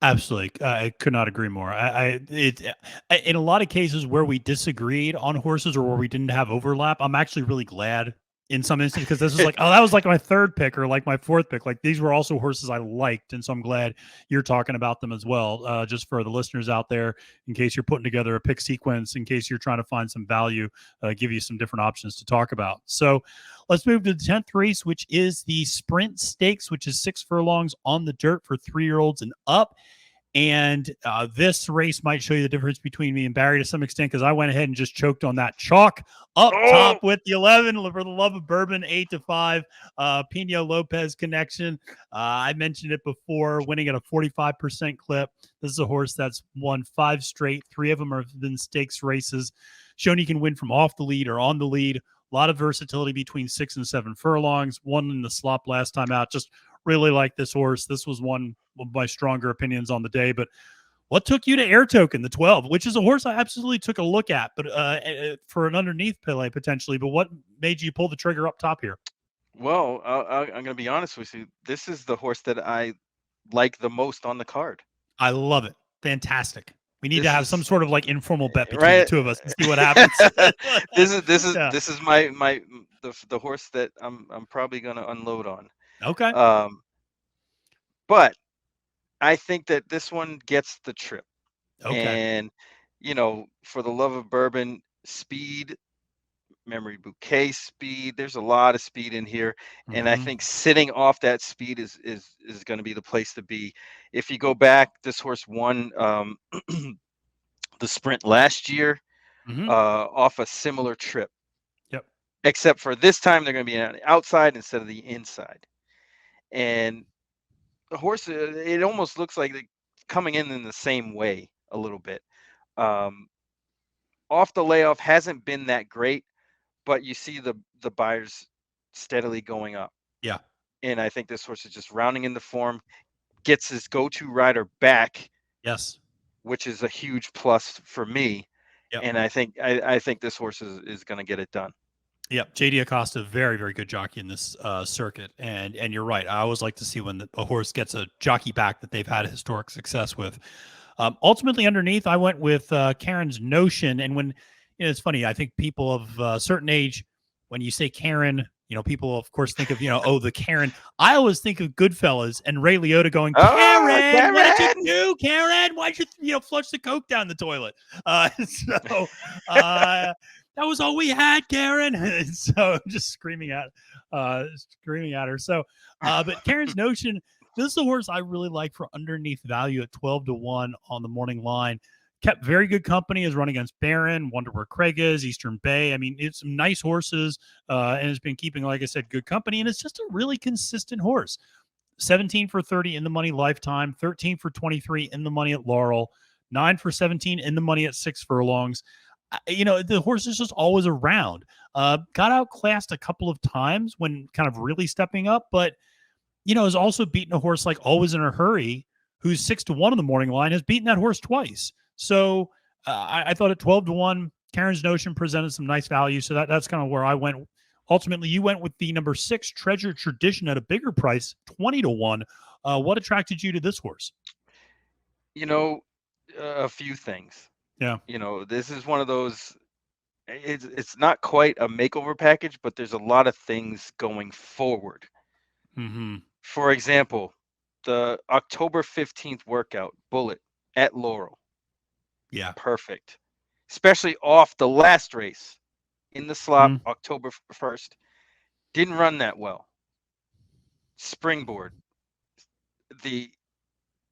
Absolutely. I could not agree more. In a lot of cases where we disagreed on horses or where we didn't have overlap, I'm actually really glad in some instances, because this is like, oh, that was like my 3rd pick or like my 4th pick. Like these were also horses I liked. And so I'm glad you're talking about them as well. Just for the listeners out there, in case you're putting together a pick sequence, in case you're trying to find some value, give you some different options to talk about. So let's move to the 10th race, which is the Sprint Stakes, which is 6 furlongs on the dirt for 3-year-olds and up. And this race might show you the difference between me and Barry to some extent, because I went ahead and just choked on that chalk up top with the 11 for the love of bourbon, 8-5 Pino Lopez connection. I mentioned it before, winning at a 45% clip. This is a horse that's won 5 straight. 3 of them have been stakes races. Shown he can win from off the lead or on the lead. A lot of versatility between 6 and 7 furlongs. Won in the slop last time out. Just really like this horse. This was one of my stronger opinions on the day, but What took you to Air Token, the 12, which is a horse I absolutely took a look at, but for an underneath play potentially. But what made you pull the trigger up top here? Well, I'm going to be honest with you. This is the horse that I like the most on the card. I love it. Fantastic. We need to have some sort of like informal bet between right? the two of us and see what happens. This is the horse that I'm probably going to unload on. Okay. But I think that this one gets the trip. Okay. And for the love of bourbon, speed, memory bouquet speed. There's a lot of speed in here, and I think sitting off that speed is going to be the place to be. If you go back, this horse won the sprint last year off a similar trip. Yep. Except for this time, they're going to be on the outside instead of the inside, and the horse, it almost looks like they're coming in the same way a little bit. Off the layoff hasn't been that great, but you see the buyers steadily going up. Yeah. And I think this horse is just rounding into form, gets his go-to rider back. Yes. Which is a huge plus for me. Yep. And I think this horse is going to get it done. Yep. JD Acosta, very, very good jockey in this circuit. And you're right. I always like to see when a horse gets a jockey back that they've had historic success with. Ultimately, underneath, I went with Karen's Notion. And when it's funny, I think people of a certain age, when you say Karen, people of course think of the Karen. I always think of Goodfellas and Ray Liotta going, Karen, what did you do, Karen? Why'd you flush the Coke down the toilet? That was all we had, Karen. And so just screaming at her. So, but Karen's Notion. This is a horse I really like for underneath value at 12-1 on the morning line. Kept very good company, is run against Barron, Wonder Where Craig is, Eastern Bay. I mean, it's some nice horses and has been keeping, like I said, good company. And it's just a really consistent horse. 17 for 30 in the money lifetime, 13 for 23 in the money at Laurel, 9 for 17 in the money at 6 furlongs. The horse is just always around. Got outclassed a couple of times when kind of really stepping up, but has also beaten a horse like Always in a Hurry, who's 6-1 on the morning line, has beaten that horse twice. So I thought at 12-1, Karen's Notion presented some nice value. So that's kind of where I went. Ultimately, you went with the number 6 Treasure Tradition at a bigger price, 20-1. What attracted you to this horse? A few things. Yeah. This is one of those. It's not quite a makeover package, but there's a lot of things going forward. For example, the October 15th workout, Bullet at Laurel. Yeah. Perfect. Especially off the last race in the slop, October 1st. Didn't run that well. Springboard. The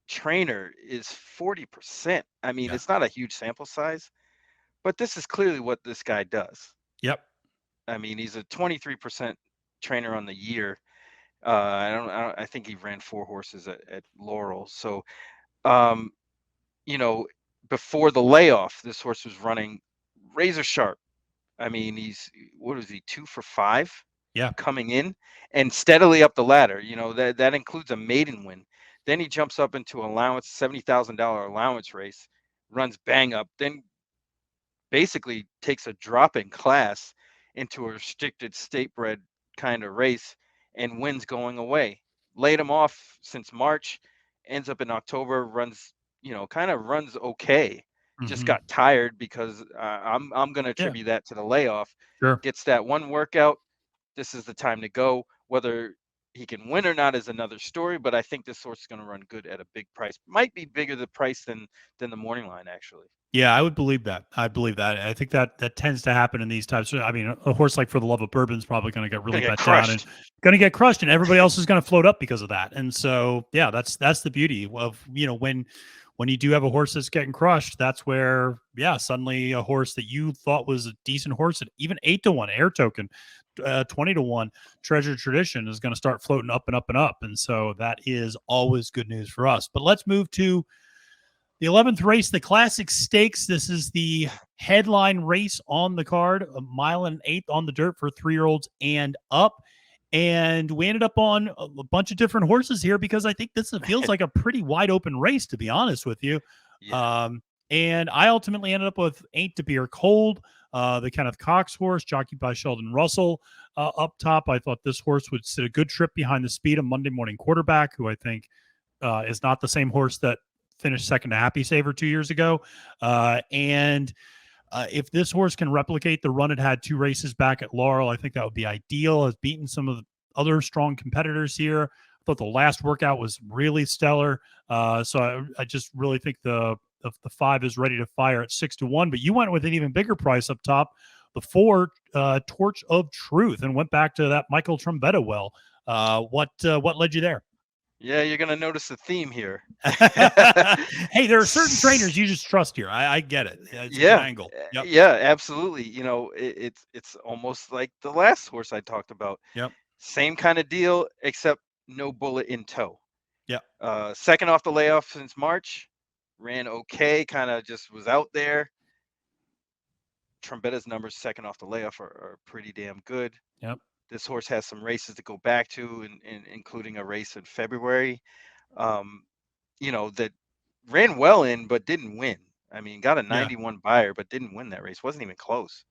trainer is 40%. I mean, It's not a huge sample size, but this is clearly what this guy does. Yep. I mean, he's a 23% trainer on the year. I think he ran 4 horses at Laurel. So, before the layoff, this horse was running razor sharp. I mean, he's 2 for 5? Yeah, coming in and steadily up the ladder. That includes a maiden win. Then he jumps up into allowance, $70,000 allowance race, runs bang up, then basically takes a drop in class into a restricted state bred kind of race and wins going away. Laid him off since March, ends up in October, runs okay. Just got tired because I'm going to attribute that to the layoff. Sure. Gets that one workout. This is the time to go. Whether he can win or not is another story, but I think this horse is going to run good at a big price. Might be bigger the price than the morning line, actually. Yeah, I would believe that. I think that tends to happen in these types. I mean, a horse like For the Love of Bourbon is probably going to get really bet down and going to get crushed, and everybody else is going to float up because of that. And so, yeah, that's the beauty of when you do have a horse that's getting crushed. That's where suddenly a horse that you thought was a decent horse at even 8-1 Air Token, 20-1 Treasure Tradition is going to start floating up and up and up. And so that is always good news for us. But let's move to the 11th race, the Classic Stakes. This is the headline race on the card, 1 mile and 1/8 on the dirt for 3-year-olds and up. And we ended up on a bunch of different horses here because I think this feels like a pretty wide open race, to be honest with you. Yeah. And I ultimately ended up with Ain't to Beer Cold, the Kenneth Cox horse, jockeyed by Sheldon Russell up top. I thought this horse would sit a good trip behind the speed of Monday Morning Quarterback, who I think is not the same horse that finished second to Happy Saver 2 years ago. And if this horse can replicate the run it had 2 races back at Laurel, I think that would be ideal. It's beaten some of the other strong competitors here. I thought the last workout was really stellar. So I just really think the 5 is ready to fire at 6-1. But you went with an even bigger price up top, the 4 Torch of Truth, and went back to that Michael Trombetta well. What led you there? Yeah, you're gonna notice a theme here. Hey, there are certain trainers you just trust here. I get it. It's a good angle. Yep. Yeah, absolutely. It's almost like the last horse I talked about. Yep. Same kind of deal, except no bullet in tow. Yep. Second off the layoff since March, ran okay, kind of just was out there. Trombetta's numbers second off the layoff are pretty damn good. Yep. This horse has some races to go back to, including a race in February. That ran well in, but didn't win. I mean, got a 91 buyer, but didn't win that race. Wasn't even close.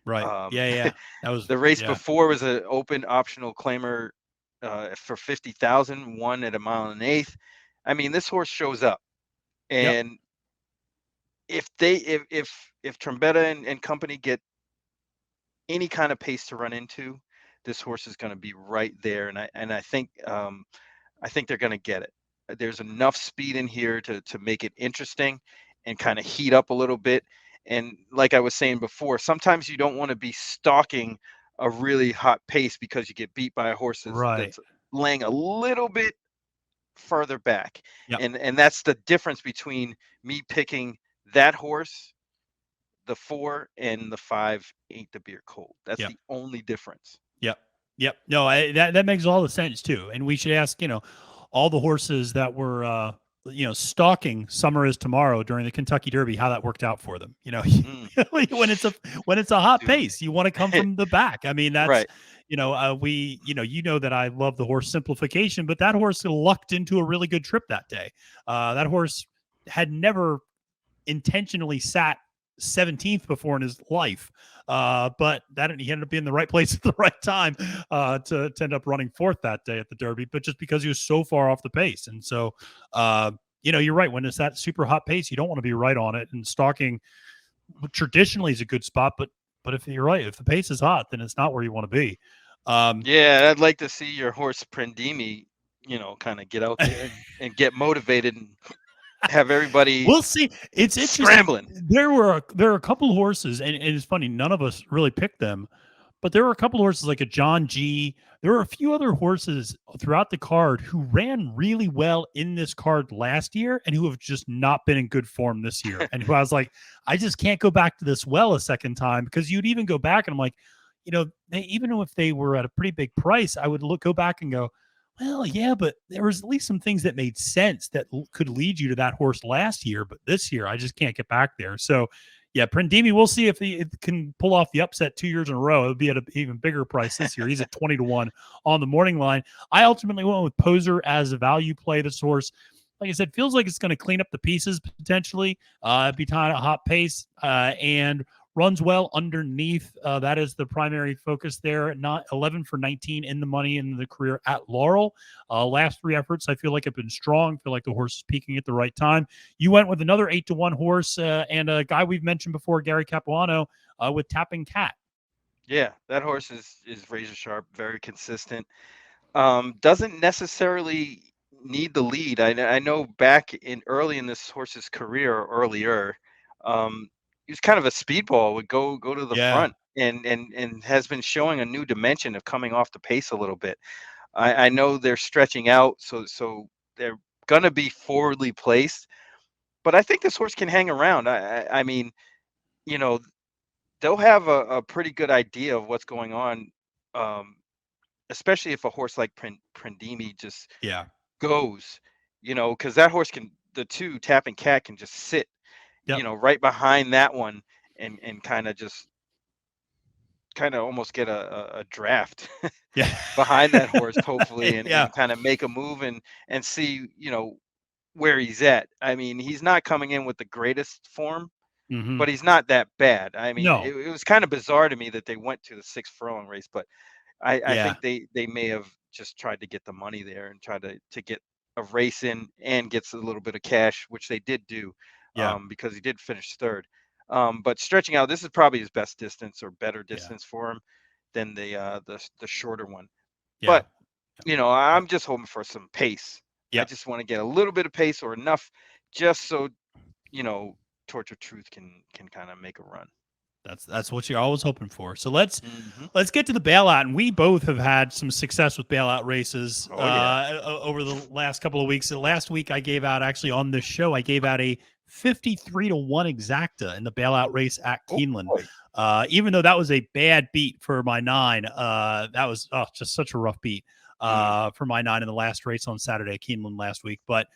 Right. Yeah. That was the race before was an open optional claimer for 50,000, won at 1 1/8 miles. I mean, this horse shows up, and if Trombetta and company get any kind of pace to run into, this horse is going to be right there, and I think they're going to get it. There's enough speed in here to make it interesting and kind of heat up a little bit. And like I was saying before, sometimes you don't want to be stalking a really hot pace because you get beat by a horse that's laying a little bit further back. Yep. And that's the difference between me picking that horse, the 4, and the 5 Ain't the Beer Cold. That's the only difference. Yep. No, that makes all the sense too. And we should ask, all the horses that were, stalking Summer is Tomorrow during the Kentucky Derby, how that worked out for them. When it's a hot pace, you want to come from the back. I mean, that's right. That I love the horse Simplification, but that horse lucked into a really good trip that day. That horse had never intentionally sat 17th before in his life, but he ended up being in the right place at the right time to end up running 4th that day at the Derby, but just because he was so far off the pace. And so you're right, when it's that super hot pace, you don't want to be right on it, and stalking traditionally is a good spot, but if you're right, if the pace is hot, then it's not where you want to be. I'd like to see your horse Prendimi kind of get out there and get motivated and have everybody. We'll see. It's scrambling. There are a couple of horses, and it's funny, none of us really picked them, but there were a couple of horses like a John G. There were a few other horses throughout the card who ran really well in this card last year and who have just not been in good form this year. And who I was like, I just can't go back to this well a second time, because you'd even go back and I'm like, even if they were at a pretty big price, I would go back and go, well, yeah, but there was at least some things that made sense that could lead you to that horse last year. But this year, I just can't get back there. So, yeah, Prendimi, we'll see if he can pull off the upset 2 years in a row. It'll be at an even bigger price this year. He's at 20-1 on the morning line. I ultimately went with Poser as a value play. This horse, like I said, feels like it's going to clean up the pieces potentially, be tied at a hot pace, and runs well underneath. That is the primary focus there. Not 11 for 19 in the money in the career at Laurel. Last 3 efforts, I feel like have been strong. Feel like the horse is peaking at the right time. You went with another 8-1 horse and a guy we've mentioned before, Gary Capuano, with Tapping Cat. Yeah, that horse is razor sharp, very consistent. Doesn't necessarily need the lead. I know back early in this horse's career, or earlier, he was kind of a speedball, would go to the front, and has been showing a new dimension of coming off the pace a little bit. I know they're stretching out, so they're gonna be forwardly placed, but I think this horse can hang around. I mean, they'll have a pretty good idea of what's going on, especially if a horse like Prendimi just goes, because that horse the 2 Tapping Cat can just sit, right behind that one and kind of almost get a draft behind that horse, hopefully, and kind of make a move and see, where he's at. I mean, he's not coming in with the greatest form, Mm-hmm. but he's not that bad. I mean, No. it was kind of bizarre to me that they went to the 6 furlong race, but I Yeah. think they may have just tried to get the money there and try to get a race in and gets a little bit of cash, which they did do, Yeah. because he did finish third. But stretching out, this is probably his best distance or better Yeah. distance for him than the shorter one. Yeah. But I'm just hoping for some pace. I Yeah. just want to get a little bit of pace or enough, just so Torture Truth can kind of make a run. That's what you're always hoping for. So let's Mm-hmm. let's get to the bailout, and we both have had some success with bailout races Oh, yeah. over the last couple of weeks. Last week, I gave out actually on this show, I gave out a 53-1 exacta in the bailout race at Keeneland. boy. Even though that was a bad beat for my 9, that was just such a rough beat for my 9 in the last race on Saturday at Keeneland last week. But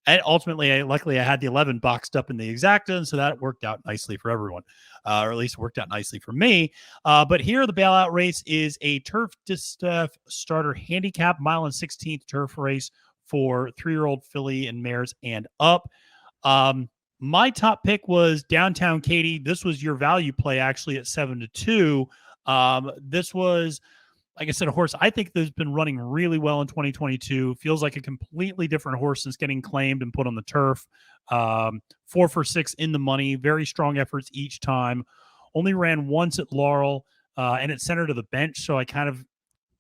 and ultimately, luckily, I had the 11 boxed up in the exacta, and so that worked out nicely for everyone, or at least worked out nicely for me. But here, the bailout race is a turf distaff starter handicap 1.16 turf race for 3-year-old filly and mares and up. My top pick was Downtown Katy. This was your value play actually at 7-2. This was, like I said, a horse I think that's been running really well in 2022. Feels like a completely different horse since getting claimed and put on the turf. 4 for 6 in the money. Very strong efforts each time. Only ran once at Laurel, and it sent her to the bench. So I kind of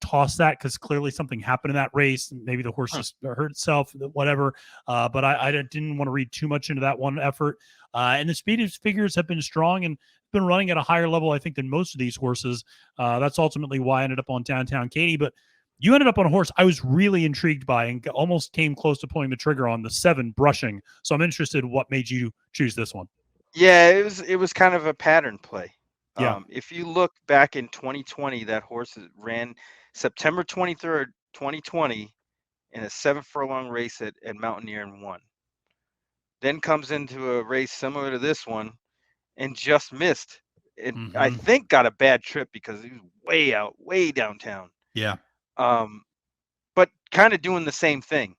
toss that because clearly something happened in that race. Maybe the horse just hurt itself, whatever. But I didn't want to read too much into that one effort. And the speed figures have been strong and been running at a higher level, I think, than most of these horses. That's ultimately why I ended up on Downtown Katy. But you ended up on a horse I was really intrigued by and almost came close to pulling the trigger on, the 7 Brushing. So I'm interested in what made you choose this one. Yeah, it was kind of a pattern play. Yeah. If you look back in 2020, that horse ran September 23rd, 2020, in a 7 furlong race at Mountaineer and won. Then comes into a race similar to this one and just missed. And I think got a bad trip because he was way out, way downtown. Yeah. But kind of doing the same thing,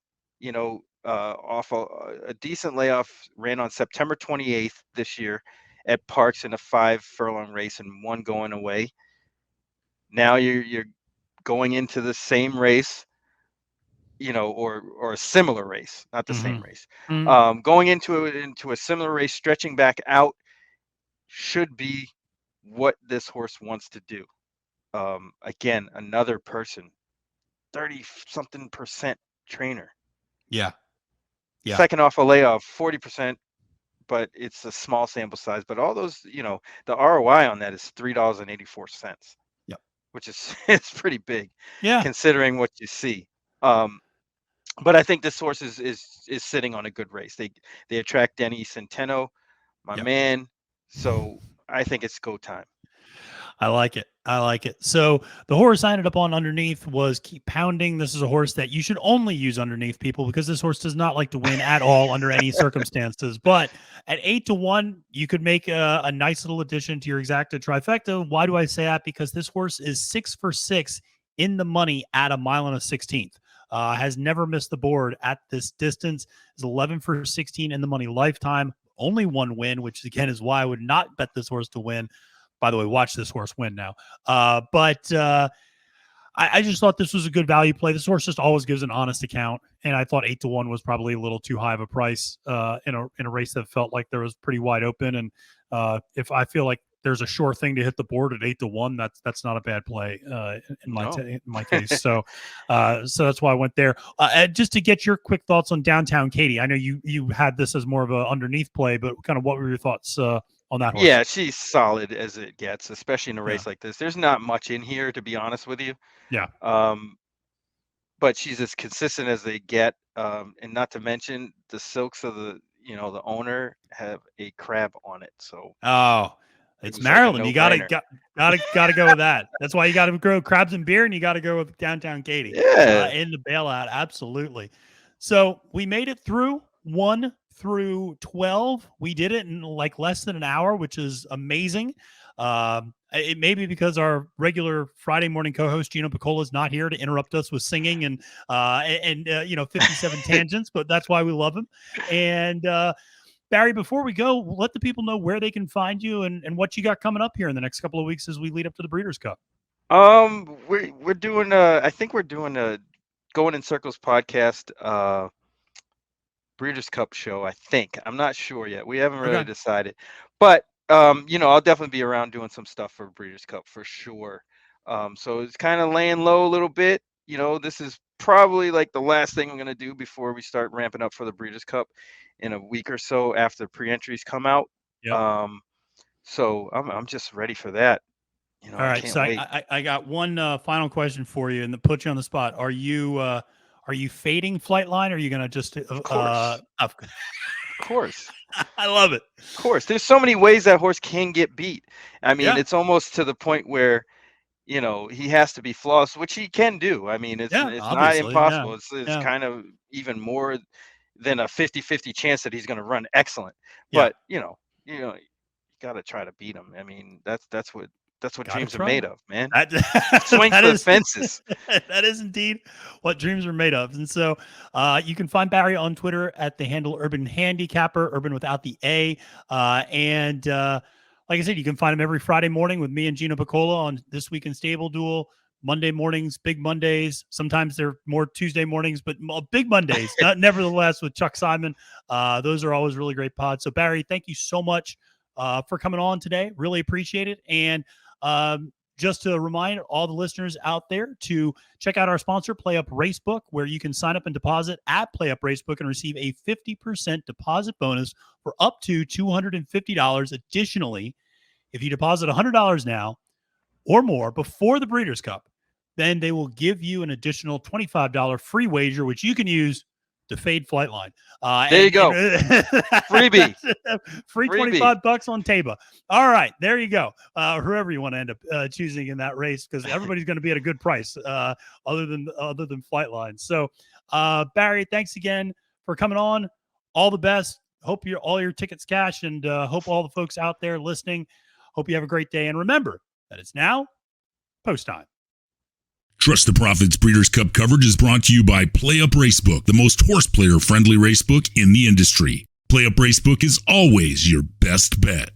off a decent layoff, ran on September 28th this year at Parks in a 5 furlong race and 1 going away. Now you're going into the same race, or a similar race, not the same race. Going into a similar race, stretching back out should be what this horse wants to do. Again, another person, 30-something% trainer. Yeah. Yeah. Second off a layoff, 40%, but it's a small sample size. But all those, the ROI on that is $3.84. Yep. Which is it's pretty big, Yeah. considering what you see. But I think this horse is sitting on a good race. They attract Denny Centeno, my man. So I think it's go time. I like it. I like it. So the horse I ended up on underneath was Keep Pounding. This is a horse that you should only use underneath, people, because this horse does not like to win at all under any circumstances. But at 8-1, you could make a nice little addition to your exacta trifecta. Why do I say that? Because this horse is 6 for 6 in the money at 1.16 miles. Has never missed the board at this distance. Is 11 for 16 in the money lifetime. Only 1 win, which again is why I would not bet this horse to win. By the way, watch this horse win now. But I just thought this was a good value play. This horse just always gives an honest account, and I thought 8-1 was probably a little too high of a price in a race that felt like there was pretty wide open. And if I feel like there's a sure thing to hit the board at 8-1, that's not a bad play in my case. So that's why I went there. Just to get your quick thoughts on Downtown Katy. I know you had this as more of a underneath play, but kind of what were your thoughts on that horse? Yeah, she's solid as it gets, especially in a race like this. There's not much in here, to be honest with you. Yeah. But she's as consistent as they get. And not to mention the silks of the owner have a crab on it. So it's Maryland. You gotta go with that. That's why you gotta grow crabs and beer, and you gotta go with Downtown Katy. Yeah. In the bailout, absolutely. So we made it through 1 through 12. We did it in like less than an hour, which is amazing. It may be because our regular Friday morning co-host Gino Piccola is not here to interrupt us with singing and 57 tangents, but that's why we love him. And Barry, before we go, let the people know where they can find you and what you got coming up here in the next couple of weeks as we lead up to the Breeders' Cup. We're doing I think we're doing a Going in Circles podcast Breeders' Cup show. I think, I'm not sure yet. We haven't really decided, but I'll definitely be around doing some stuff for Breeders' Cup for sure. So it's kind of laying low a little bit. This is probably like the last thing I'm going to do before we start ramping up for the Breeders' Cup in a week or so after pre-entries come out. Yep. So I'm just ready for that. All right. So I got one final question for you, and to put you on the spot. Are you fading Flightline, or are you going to just of course? Of course. I love it. Of course. There's so many ways that horse can get beat. I mean, it's almost to the point where he has to be flawless, which he can do. I mean, it's not impossible. Yeah. It's kind of even more than a 50-50 chance that he's going to run excellent. But you got to try to beat him. I mean, that's what dreams are made of, man. Swing for the fences. That is indeed what dreams are made of. And so you can find Barry on Twitter at the handle Urban Handicapper, Urban without the A. And like I said, you can find him every Friday morning with me and Gino Piccola on This Week in Stable Duel. Monday mornings, big Mondays. Sometimes they're more Tuesday mornings, but big Mondays, nevertheless, with Chuck Simon. Those are always really great pods. So Barry, thank you so much for coming on today. Really appreciate it. And just to remind all the listeners out there to check out our sponsor, PlayUp Racebook, where you can sign up and deposit at PlayUp Racebook and receive a 50% deposit bonus for up to $250. Additionally, if you deposit $100 now or more before the Breeders' Cup, then they will give you an additional $25 free wager, which you can use to fade Flightline. There you go. Freebie. Free $25 on Taba. All right, there you go. Whoever you want to end up choosing in that race, because everybody's going to be at a good price other than Flightline. So, Barry, thanks again for coming on. All the best. Hope all your tickets cash, and hope all the folks out there listening, hope you have a great day. And remember that it's now post time. Trust the Profits Breeders' Cup coverage is brought to you by PlayUp Racebook, the most horse player friendly racebook in the industry. PlayUp Racebook is always your best bet.